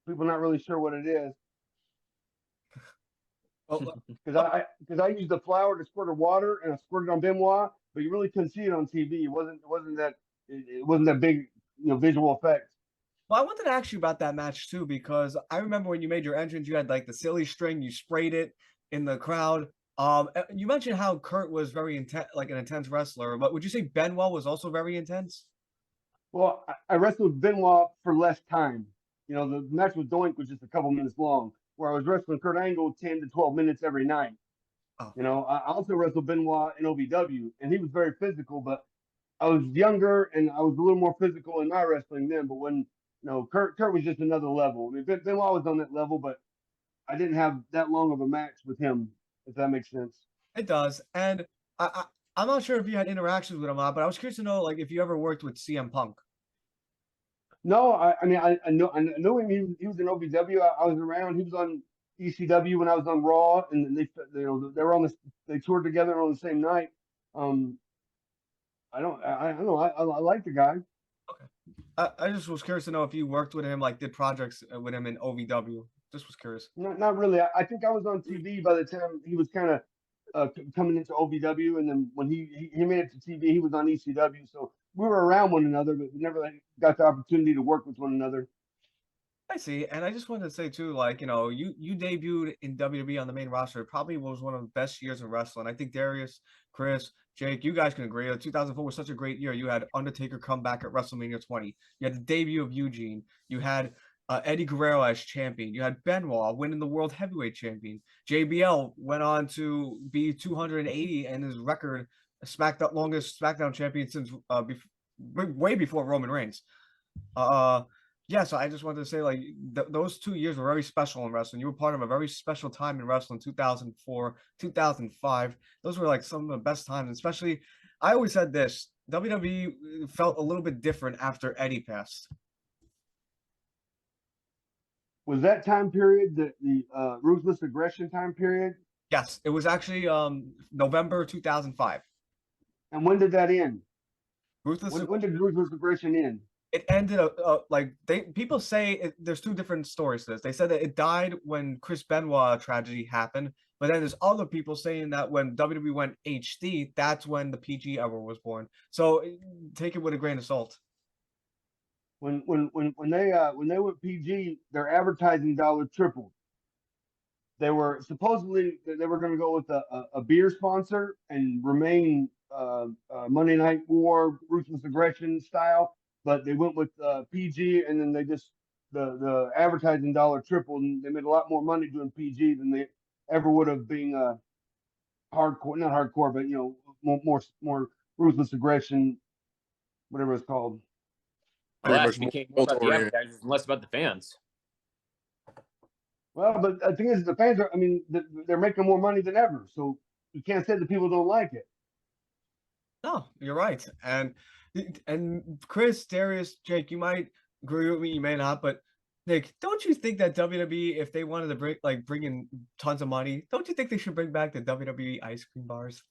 [SPEAKER 4] People not really sure what it is. Because I used the flower to squirt of water and I squirted on Benoit, but you really couldn't see it on TV. It wasn't that big, visual effect.
[SPEAKER 1] Well, I wanted to ask you about that match too, because I remember when you made your entrance, you had like the silly string, you sprayed it in the crowd. You mentioned how Kurt was very intense, like an intense wrestler, but would you say Benoit was also very intense?
[SPEAKER 4] Well, I wrestled Benoit for less time. The match with Doink was just a couple minutes long, where I was wrestling Kurt Angle 10 to 12 minutes every night.
[SPEAKER 1] Oh.
[SPEAKER 4] I also wrestled Benoit in OVW, and he was very physical, but I was younger and I was a little more physical in my wrestling then. But when, Kurt was just another level. I mean, Benoit was on that level, but I didn't have that long of a match with him, if that makes sense.
[SPEAKER 1] It does. And I'm not sure if you had interactions with him a lot, but I was curious to know, like, if you ever worked with CM Punk.
[SPEAKER 4] No, I know him. He was in OVW. I was around. He was on ECW when I was on Raw, and they were on they toured together on the same night. I don't know. I like the guy.
[SPEAKER 1] Okay. I just was curious to know if you worked with him, like did projects with him in OVW. Just was curious.
[SPEAKER 4] Not really. I think I was on TV by the time he was kind of coming into OVW, and then when he made it to TV, he was on ECW. So we were around one another, but we never got the opportunity to work with one another.
[SPEAKER 1] I see. And I just wanted to say too, like, you debuted in WWE on the main roster. It probably was one of the best years of wrestling. I think Darius, Chris, Jake, you guys can agree. 2004 was such a great year. You had Undertaker come back at WrestleMania 20. You had the debut of Eugene. You had Eddie Guerrero as champion. You had Benoit winning the World Heavyweight Champion. JBL went on to be 280 and his record longest SmackDown champion since way before Roman Reigns. Yeah, so I just wanted to say, like, those 2 years were very special in wrestling. You were part of a very special time in wrestling, 2004, 2005. Those were, like, some of the best times, especially, I always said this, WWE felt a little bit different after Eddie passed.
[SPEAKER 4] Was that time period the ruthless aggression time period?
[SPEAKER 1] Yes, it was actually November 2005.
[SPEAKER 4] And when did that end? When did ruthless aggression end?
[SPEAKER 1] It ended like people say there's two different stories to this. They said that it died when Chris Benoit tragedy happened, but then there's other people saying that when WWE went HD, that's when the PG era was born. So take it with a grain of salt.
[SPEAKER 4] When they went PG, their advertising dollar tripled. They were supposedly they were going to go with a beer sponsor and remain Monday Night War ruthless aggression style. But they went with PG, and then they just the advertising dollar tripled, and they made a lot more money doing PG than they ever would have being hardcore, not hardcore, but more ruthless aggression, whatever it's called.
[SPEAKER 5] Well, that became more about the advertisers and less about the fans.
[SPEAKER 4] Well, but the thing is, the fans are. I mean, they're making more money than ever, so you can't say that people don't like it.
[SPEAKER 1] No, you're right, and Chris, Darius, Jake, you might agree with me, you may not, but Nick, don't you think that WWE, if they wanted to bring in tons of money, don't you think they should bring back the WWE ice cream bars?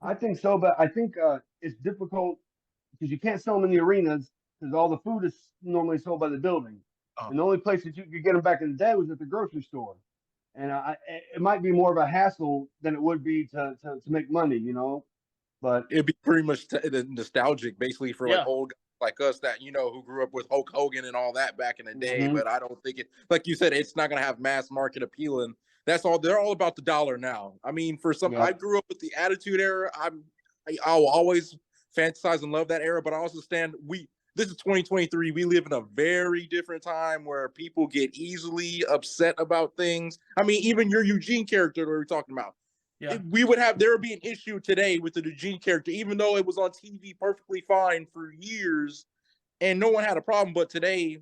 [SPEAKER 4] I think so, but I think it's difficult because you can't sell them in the arenas because all the food is normally sold by the building, and the only place that you could get them back in the day was at the grocery store, and it might be more of a hassle than it would be to make money, But
[SPEAKER 2] it'd be pretty much nostalgic, basically, for like old like us that, who grew up with Hulk Hogan and all that back in the day.
[SPEAKER 4] Mhm.
[SPEAKER 2] But I don't think it, like you said, it's not going to have mass market appeal. And they're all about the dollar now. I mean, for some,
[SPEAKER 4] Yeah.
[SPEAKER 2] I grew up with the Attitude Era. I'll always fantasize and love that era, but I also this is 2023. We live in a very different time where people get easily upset about things. I mean, even your Eugene character that we were talking about.
[SPEAKER 3] Yeah.
[SPEAKER 2] There would be an issue today with the Eugene character, even though it was on TV perfectly fine for years and no one had a problem. But today,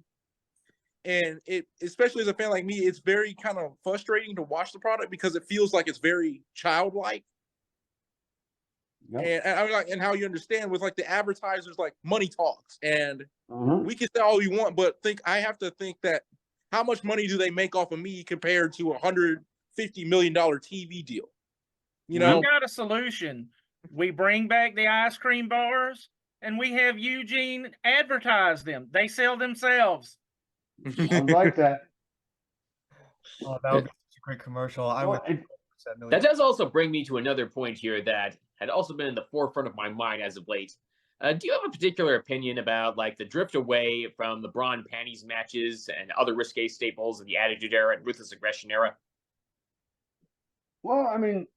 [SPEAKER 2] and it, especially as a fan like me, it's very kind of frustrating to watch the product because it feels like it's very childlike.
[SPEAKER 4] Yep.
[SPEAKER 2] And how you understand with like the advertisers, like money talks, and
[SPEAKER 4] Mhm.
[SPEAKER 2] we can say all we want, but I have to think that how much money do they make off of me compared to $150 million TV deal?
[SPEAKER 3] I've got a solution. We bring back the ice cream bars and we have Eugene advertise them. They sell themselves.
[SPEAKER 4] I like that.
[SPEAKER 1] Oh, that would be such a great commercial. I would.
[SPEAKER 4] Well,
[SPEAKER 5] That does also bring me to another point here that had also been in the forefront of my mind as of late. Do you have a particular opinion about like the drift away from the bra and panties matches and other risque staples in the Attitude Era and Ruthless Aggression Era?
[SPEAKER 4] Well, I mean,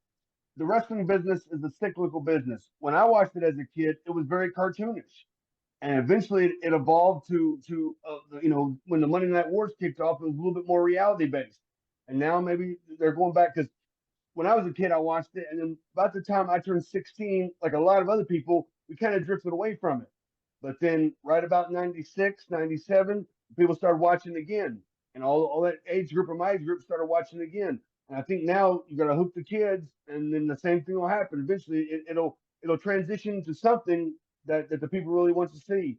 [SPEAKER 4] the wrestling business is a cyclical business. When I watched it as a kid, it was very cartoonish, and eventually it evolved to when the Monday Night Wars kicked off, it was a little bit more reality based, and now maybe they're going back because when I was a kid, I watched it, and then about the time I turned 16, like a lot of other people, we kind of drifted away from it. But then right about 96, 97, people started watching again. And all that age group of my age group started watching again. And I think now you got to hook the kids, and then the same thing will happen. Eventually, it'll transition to something that the people really want to see.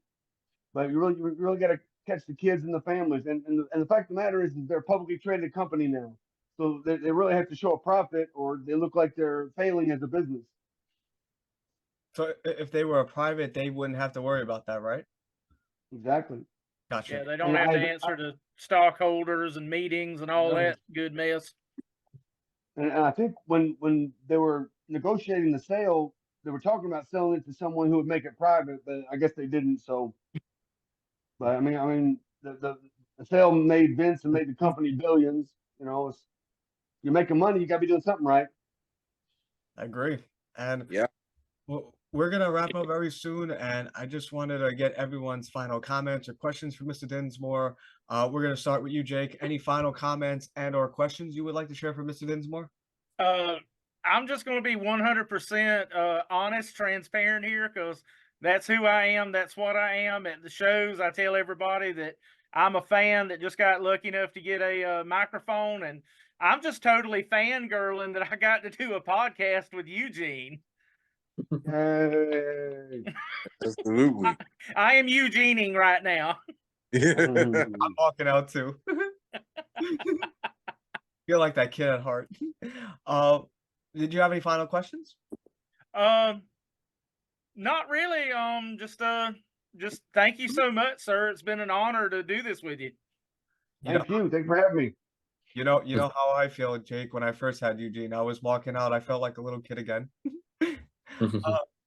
[SPEAKER 4] But you really got to catch the kids and the families. And the fact of the matter is they're a publicly traded company now. So they really have to show a profit or they look like they're failing as a business.
[SPEAKER 1] So if they were a private, they wouldn't have to worry about that, right?
[SPEAKER 4] Exactly.
[SPEAKER 1] Gotcha.
[SPEAKER 3] Yeah, they don't have to answer to stockholders and meetings and all that good mess.
[SPEAKER 4] And I think when they were negotiating the sale, they were talking about selling it to someone who would make it private, but I guess they didn't. So, but I mean, the sale made Vince and made the company billions. You're making money, you got to be doing something right.
[SPEAKER 1] I agree. And
[SPEAKER 2] Yeah.
[SPEAKER 1] we're going to wrap up very soon. And I just wanted to get everyone's final comments or questions for Mr. Dinsmore. We're going to start with you, Jake. Any final comments and or questions you would like to share for Mr. Dinsmore?
[SPEAKER 3] I'm just going to be 100% honest, transparent here because that's who I am. That's what I am. At the shows, I tell everybody that I'm a fan that just got lucky enough to get a microphone, and I'm just totally fangirling that I got to do a podcast with Eugene.
[SPEAKER 4] Hey.
[SPEAKER 2] Absolutely.
[SPEAKER 3] I am Eugening right now.
[SPEAKER 1] I'm walking out too. Feel like that kid at heart. Did you have any final questions?
[SPEAKER 3] Not really. Just thank you so much, sir. It's been an honor to do this with you.
[SPEAKER 4] Thank you. Thanks for having me.
[SPEAKER 1] You know how I feel, Jake, when I first had Eugene. I was walking out, I felt like a little kid again.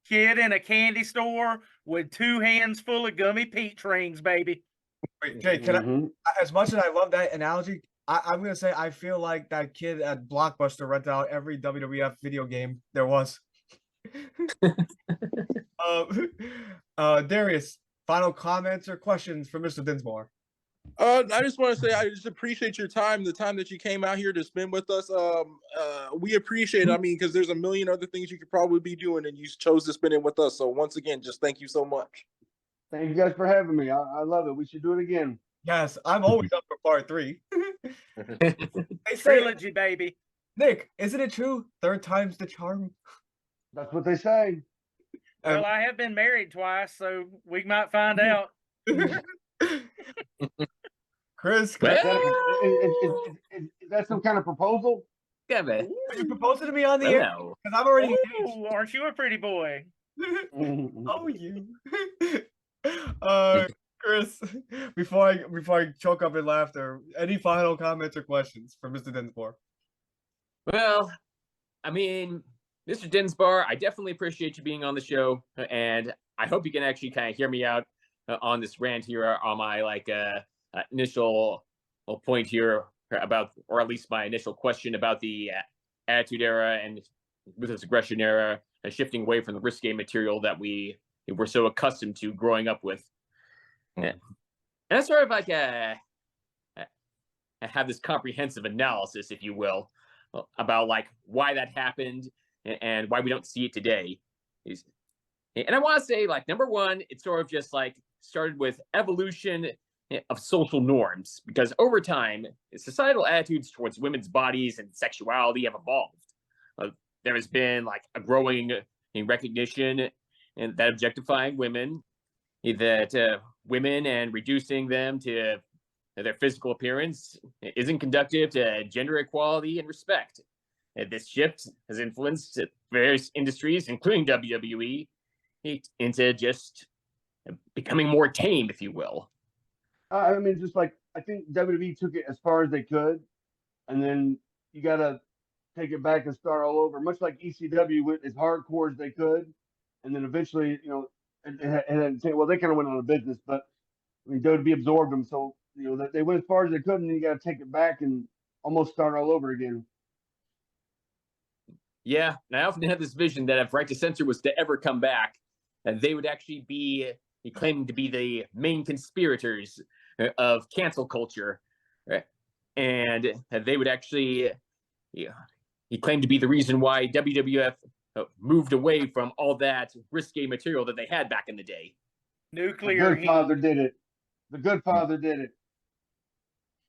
[SPEAKER 3] Kid in a candy store with 2 hands full of gummy peach rings, baby.
[SPEAKER 1] Wait, Jake, can I, as much as I love that analogy, I'm gonna say I feel like that kid at Blockbuster rented out every WWF video game there was. Darius, final comments or questions for Mr. Dinsmore?
[SPEAKER 2] I just want to say I just appreciate your time, the time that you came out here to spend with us. We appreciate it. I mean, because there's a million other things you could probably be doing, and you chose to spend it with us. So once again, just thank you so much.
[SPEAKER 4] Thank you guys for having me. I love it. We should do it again.
[SPEAKER 1] Yes, I'm always up for part 3. They say,
[SPEAKER 3] Trilogy, baby.
[SPEAKER 1] Nick, isn't it true? 3rd time's the charm.
[SPEAKER 4] That's what they say.
[SPEAKER 3] Well, I have been married twice, so we might find out.
[SPEAKER 1] Chris,
[SPEAKER 4] Is that some kind of proposal?
[SPEAKER 5] Yeah, man.
[SPEAKER 1] are you proposing to me on the air?
[SPEAKER 5] No.
[SPEAKER 1] Because I'm already engaged.
[SPEAKER 3] Ooh, aren't you a pretty boy?
[SPEAKER 1] Oh, you. Chris, before I choke up in laughter, any final comments or questions for Mr. Dinsmore?
[SPEAKER 5] Well, I mean, Mr. Dinsmore, I definitely appreciate you being on the show, and I hope you can actually kind of hear me out. on this rant here on my initial point here about, or at least my initial question about the Attitude Era and ruthless aggression era, shifting away from the risque material that we were so accustomed to growing up with. And that's sort of have this comprehensive analysis, if you will, about why that happened and why we don't see it today. And I want to say, number one, it's sort of just started with evolution of social norms, because over time, societal attitudes towards women's bodies and sexuality have evolved. There has been a growing recognition and that objectifying women, that women and reducing them to their physical appearance isn't conducive to gender equality and respect. This shift has influenced various industries, including WWE, into just becoming more tame, if you will.
[SPEAKER 4] I mean, just I think WWE took it as far as they could, and then you got to take it back and start all over. Much like ECW went as hardcore as they could, and then eventually, well, they kind of went on a business, but I mean, WWE absorbed them, so they went as far as they could, and then you got to take it back and almost start all over again.
[SPEAKER 5] Yeah, and I often had this vision that if Right to Censor was to ever come back, that they would actually be claiming to be the main conspirators of cancel culture, and they would actually he claimed to be the reason why WWF moved away from all that risque material that they had back in the day.
[SPEAKER 3] Nuclear
[SPEAKER 4] The Good Father did it. The Good Father did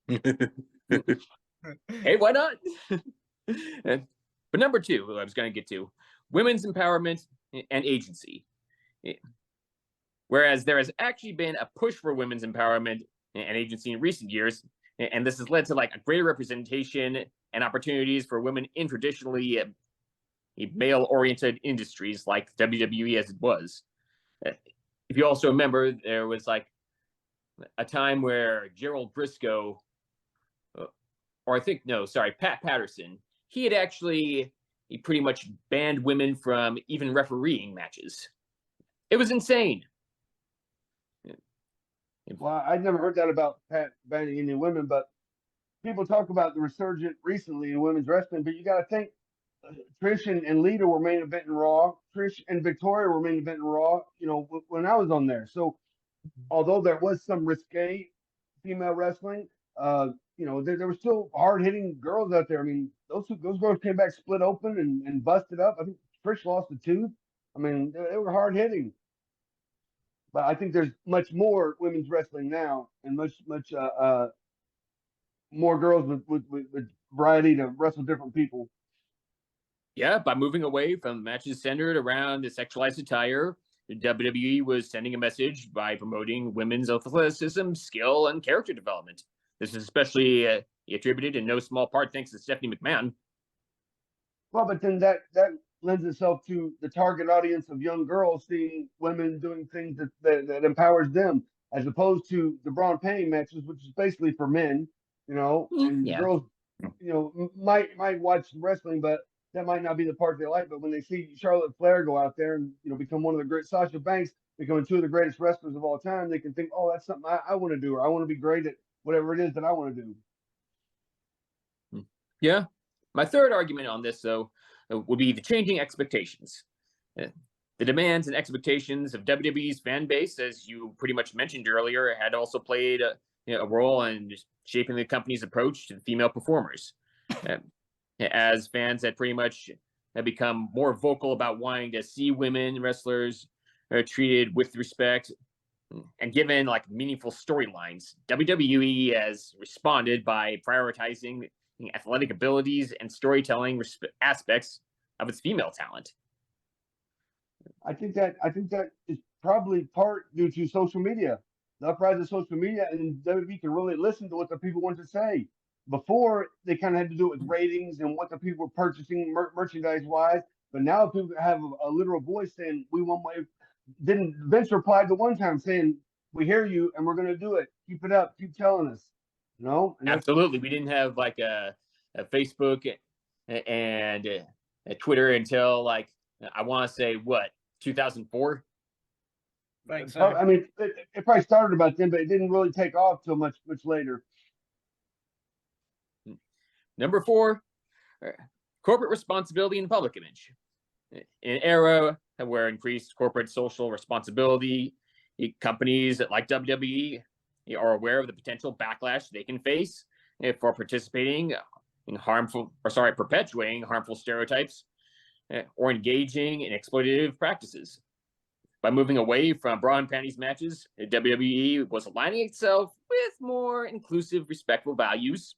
[SPEAKER 5] it. Hey, why not? But number two, who I was going to get to, women's empowerment and agency. Whereas there has actually been a push for women's empowerment and agency in recent years, and this has led to a greater representation and opportunities for women in traditionally male-oriented industries like WWE as it was. If you also remember, there was a time where Gerald Briscoe, Pat Patterson, he pretty much banned women from even refereeing matches. It was insane.
[SPEAKER 4] Well, I'd never heard that about Pat banning any women, but people talk about the resurgence recently in women's wrestling, but you got to think Trish and Lita were main event in Raw. Trish and Victoria were main event in Raw, when I was on there. So although there was some risque female wrestling, there were still hard-hitting girls out there. I mean, those girls came back split open and busted up. I think Trish lost a tooth. I mean, they were hard-hitting. But I think there's much more women's wrestling now, and much more girls with variety to wrestle different people.
[SPEAKER 5] Yeah, by moving away from matches centered around the sexualized attire, the WWE was sending a message by promoting women's athleticism, skill, and character development. This is especially attributed in no small part thanks to Stephanie McMahon.
[SPEAKER 4] Well, but then that lends itself to the target audience of young girls seeing women doing things that empowers them, as opposed to the Braun Payne matches, which is basically for men, and
[SPEAKER 5] Yeah.
[SPEAKER 4] girls, might watch wrestling, but that might not be the part they like. But when they see Charlotte Flair go out there and become one of the great, Sasha Banks becoming two of the greatest wrestlers of all time, they can think, oh, that's something I want to do, or I want to be great at whatever it is that I want to do.
[SPEAKER 5] Yeah. My third argument on this, though, would be the changing expectations. The demands and expectations of WWE's fan base, as you pretty much mentioned earlier, had also played a role in shaping the company's approach to female performers. As fans had pretty much become more vocal about wanting to see women wrestlers treated with respect and given meaningful storylines, WWE has responded by prioritizing athletic abilities and storytelling aspects of its female talent.
[SPEAKER 4] I think that is probably part due to social media, the uprise of social media, and WWE can really listen to what the people want to say. Before, they kind of had to do it with ratings and what the people were purchasing merchandise wise, but now people have a literal voice saying, "We want my." Didn't Vince replied the one time saying, "We hear you and we're going to do it. Keep it up. Keep telling us." And
[SPEAKER 5] Absolutely, we didn't have a Facebook and a Twitter until I want to say 2004.
[SPEAKER 3] Think so.
[SPEAKER 4] I mean, it probably started about then, but it didn't really take off till much later.
[SPEAKER 5] Number 4, corporate responsibility and public image. In an era where increased corporate social responsibility, companies like WWE are aware of the potential backlash they can face for participating in perpetuating harmful stereotypes or engaging in exploitative practices. By moving away from bra and panties matches, WWE was aligning itself with more inclusive, respectful values,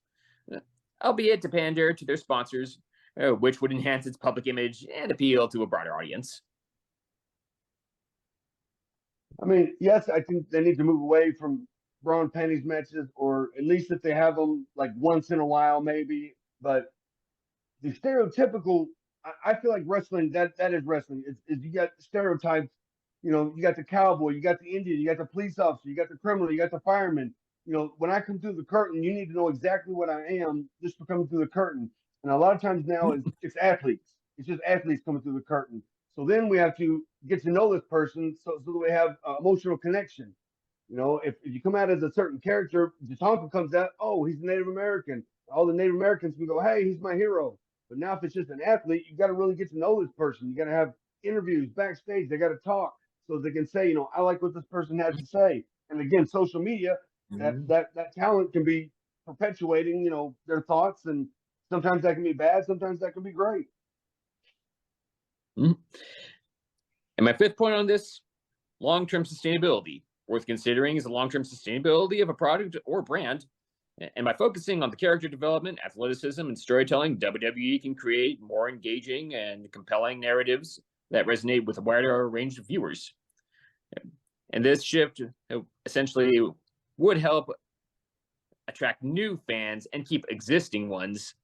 [SPEAKER 5] albeit to pander to their sponsors, which would enhance its public image and appeal to a broader audience.
[SPEAKER 4] I mean, yes, I think they need to move away from bra and panties matches, or at least if they have them like once in a while, maybe. But the stereotypical, I feel like wrestling, that is wrestling. It's you got stereotypes. You know, you got the cowboy, you got the Indian, you got the police officer, you got the criminal, you got the fireman. You know, when I come through the curtain, you need to know exactly what I am just for coming through the curtain. And a lot of times now it's athletes. It's just athletes coming through the curtain. So then we have to get to know this person so that we have emotional connection. You know, if you come out as a certain character, Tatanka comes out, oh, he's a Native American. All the Native Americans can go, hey, he's my hero. But now if it's just an athlete, you got to really get to know this person. You got to have interviews backstage. They got to talk so they can say, you know, I like what this person has to say. And again, social media, that talent can be perpetuating, you know, their thoughts, and sometimes that can be bad, sometimes that can be great.
[SPEAKER 5] And my 5th point on this, long-term sustainability. Worth considering is the long-term sustainability of a product or brand. And by focusing on the character development, athleticism, and storytelling, WWE can create more engaging and compelling narratives that resonate with a wider range of viewers. And this shift essentially would help attract new fans and keep existing ones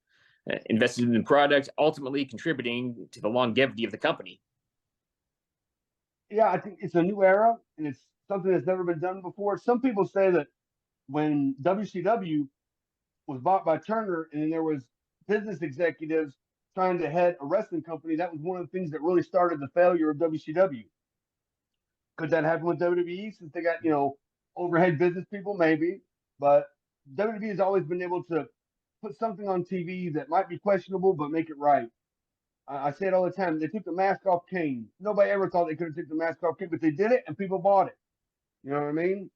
[SPEAKER 5] invested in the product, ultimately contributing to the longevity of the company.
[SPEAKER 4] Yeah, I think it's a new era, and it's something that's never been done before. Some people say that when WCW was bought by Turner, and then there was business executives trying to head a wrestling company, that was one of the things that really started the failure of WCW. Could that happen with WWE since they got, you know, overhead business people? Maybe. But WWE has always been able to put something on TV that might be questionable, but make it right. I say it all the time. They took the mask off Kane. Nobody ever thought they could have taken the mask off Kane, but they did it, and people bought it. You know what I mean?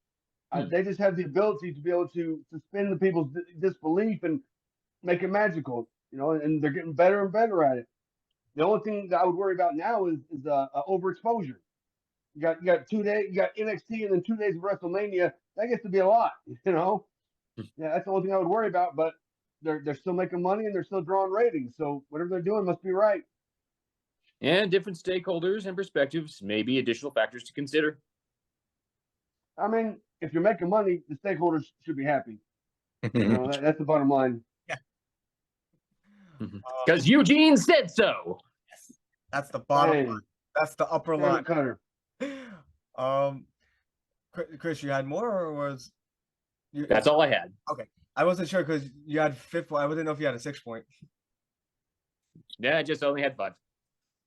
[SPEAKER 4] They just have the ability to be able to suspend the people's disbelief and make it magical. You know, and they're getting better and better at it. The only thing that I would worry about now is overexposure. You got 2 days, you got NXT, and then 2 days of WrestleMania. That gets to be a lot, you know. Yeah, that's the only thing I would worry about. But they're still making money and they're still drawing ratings. So whatever they're doing must be right.
[SPEAKER 5] And different stakeholders and perspectives may be additional factors to consider.
[SPEAKER 4] I mean, if you're making money, the stakeholders should be happy. You know, that's the bottom line.
[SPEAKER 5] Because Eugene said so.
[SPEAKER 1] That's the bottom
[SPEAKER 4] Hey,
[SPEAKER 1] line. That's the upper
[SPEAKER 4] Damn
[SPEAKER 1] line.
[SPEAKER 4] it, Cutter.
[SPEAKER 1] Chris, you had more, or was you?
[SPEAKER 5] That's all I had.
[SPEAKER 1] Okay, I wasn't sure because you had 5th point. I didn't know if you had a 6th point.
[SPEAKER 5] Yeah, I just only had 5.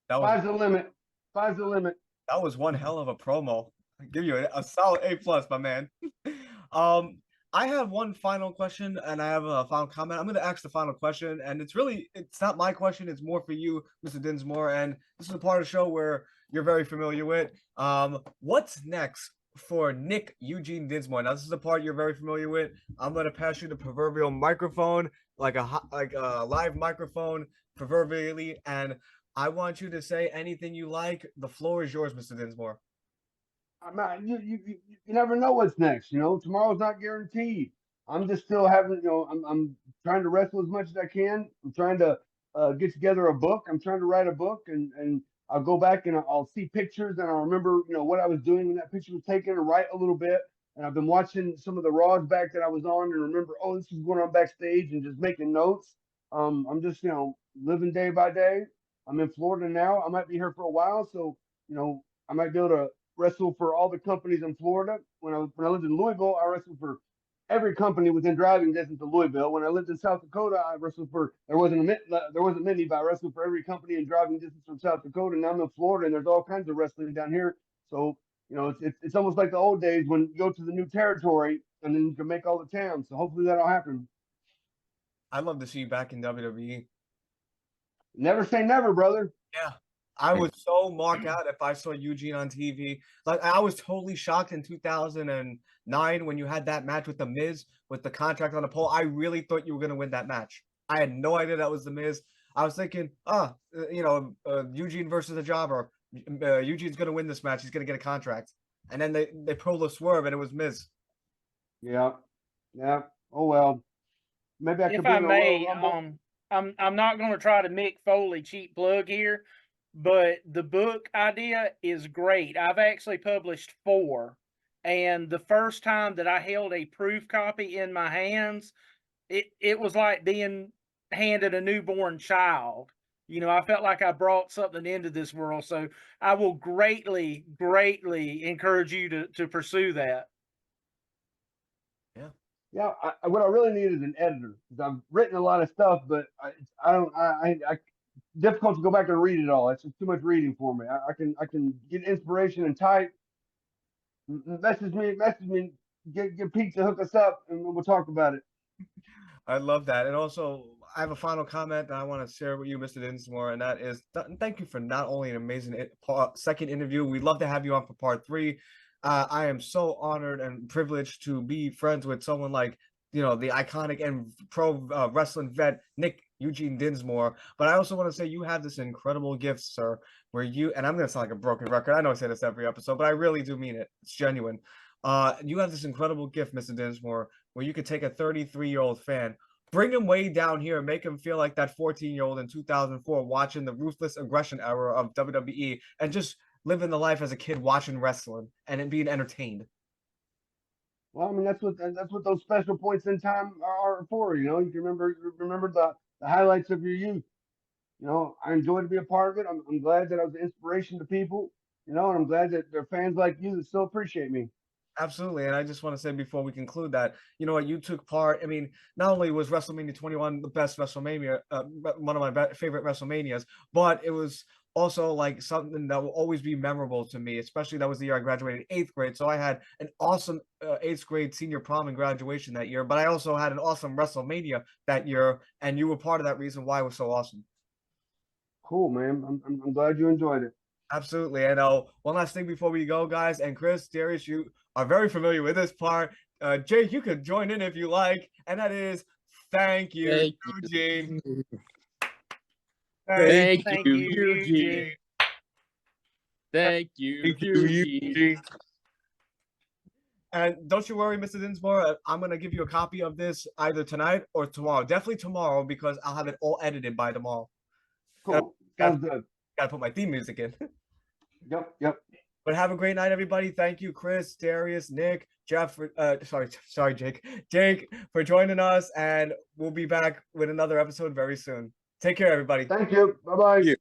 [SPEAKER 1] That was
[SPEAKER 4] 5's the limit. 5's the limit.
[SPEAKER 1] that was one hell of a promo. I give you a solid A+, my man. I have one final question, and I have a final comment. I'm going to ask the final question, and it's not my question. It's more for you, Mr. Dinsmore, and this is a part of the show where you're very familiar with. What's next for Nick Eugene Dinsmore? Now, this is the part you're very familiar with. I'm going to pass you the proverbial microphone, like a live microphone, proverbially, and I want you to say anything you like. The floor is yours, Mr. Dinsmore.
[SPEAKER 4] You never know what's next. You know, tomorrow's not guaranteed. I'm just still having, you know, I'm trying to wrestle as much as I can. I'm trying to get together a book. I'm trying to write a book, and I'll go back and I'll see pictures, and I'll remember, you know, what I was doing when that picture was taken, and write a little bit. And I've been watching some of the Raws back that I was on, and remember, oh, this is going on backstage, and just making notes. I'm just, you know, living day by day. I'm in Florida now. I might be here for a while, so, you know, I might be able to wrestle for all the companies in Florida. When I lived in Louisville, I wrestled for every company within driving distance of Louisville. When I lived in South Dakota, I wrestled for there wasn't many, but I wrestled for every company in driving distance from South Dakota. Now I'm in Florida, and there's all kinds of wrestling down here. So It's almost like the old days when you go to the new territory and then you can make all the towns. So hopefully that'll happen.
[SPEAKER 1] I'd love to see you back in WWE.
[SPEAKER 4] Never say never, brother.
[SPEAKER 1] Yeah. I would so mark out if I saw Eugene on TV. Like I was totally shocked in 2009 when you had that match with The Miz with the contract on the pole. I really thought you were going to win that match. I had no idea that was The Miz. I was thinking, Eugene versus a jobber. Eugene's going to win this match. He's going to get a contract. And then they pulled a swerve and it was Miz.
[SPEAKER 4] Yeah. Yeah. Oh, well. Maybe I could
[SPEAKER 3] If
[SPEAKER 4] bring
[SPEAKER 3] I
[SPEAKER 4] a
[SPEAKER 3] may,
[SPEAKER 4] Royal Rumble.
[SPEAKER 3] I'm not going to try to Mick Foley cheap plug here, but the book idea is great. I've actually published 4, and the first time that I held a proof copy in my hands, it was like being handed a newborn child. I felt like I brought something into this world. So I will greatly, greatly encourage you to pursue that.
[SPEAKER 4] Yeah, what I really need is an editor because I've written a lot of stuff, but I difficult to go back and read it all. It's just too much reading for me. I can get inspiration and type. Message me, get Pete to hook us up, and we'll talk about it.
[SPEAKER 1] I love that. And also, I have a final comment that I want to share with you, Mr. Dinsmore, and that is thank you for not only an amazing second interview. We'd love to have you on for part 3. I am so honored and privileged to be friends with someone like, the iconic and pro wrestling vet, Nick Eugene Dinsmore. But I also want to say you have this incredible gift, sir, where and I'm going to sound like a broken record. I know I say this every episode, but I really do mean it. It's genuine. You have this incredible gift, Mr. Dinsmore, where you could take a 33-year-old fan, bring him way down here, make him feel like that 14-year-old in 2004 watching the ruthless aggression era of WWE and just living the life as a kid watching wrestling and being entertained.
[SPEAKER 4] Well, I mean, that's what those special points in time are for. You can remember the highlights of your youth. I enjoy to be a part of it. I'm glad that I was an inspiration to people. And I'm glad that there are fans like you that still appreciate me.
[SPEAKER 1] Absolutely. And I just want to say before we conclude that, you took part. I mean, not only was WrestleMania 21 the best WrestleMania, one of my favorite WrestleManias, but it was also like something that will always be memorable to me, especially that was the year I graduated 8th grade. So I had an awesome 8th grade senior prom and graduation that year, but I also had an awesome WrestleMania that year. And you were part of that reason why it was so awesome.
[SPEAKER 4] Cool, man. I'm glad you enjoyed it.
[SPEAKER 1] Absolutely. And one last thing before we go, guys, and Chris, Darius, you are very familiar with this part. Jake, you could join in if you like, and that is thank you, Eugene.
[SPEAKER 5] Thank you,
[SPEAKER 3] Eugene.
[SPEAKER 5] Eugene. Thank you, Eugene.
[SPEAKER 1] And don't you worry, Mr. Dinsmore, I'm going to give you a copy of this either tonight or tomorrow. Definitely tomorrow, because I'll have it all edited by tomorrow.
[SPEAKER 4] Cool. Sounds good.
[SPEAKER 1] Got to put my theme music in.
[SPEAKER 4] Yep.
[SPEAKER 1] But have a great night, everybody. Thank you, Chris, Darius, Nick, Jeff. Sorry, Jake, for joining us. And we'll be back with another episode very soon. Take care, everybody.
[SPEAKER 4] Thank you. Bye-bye.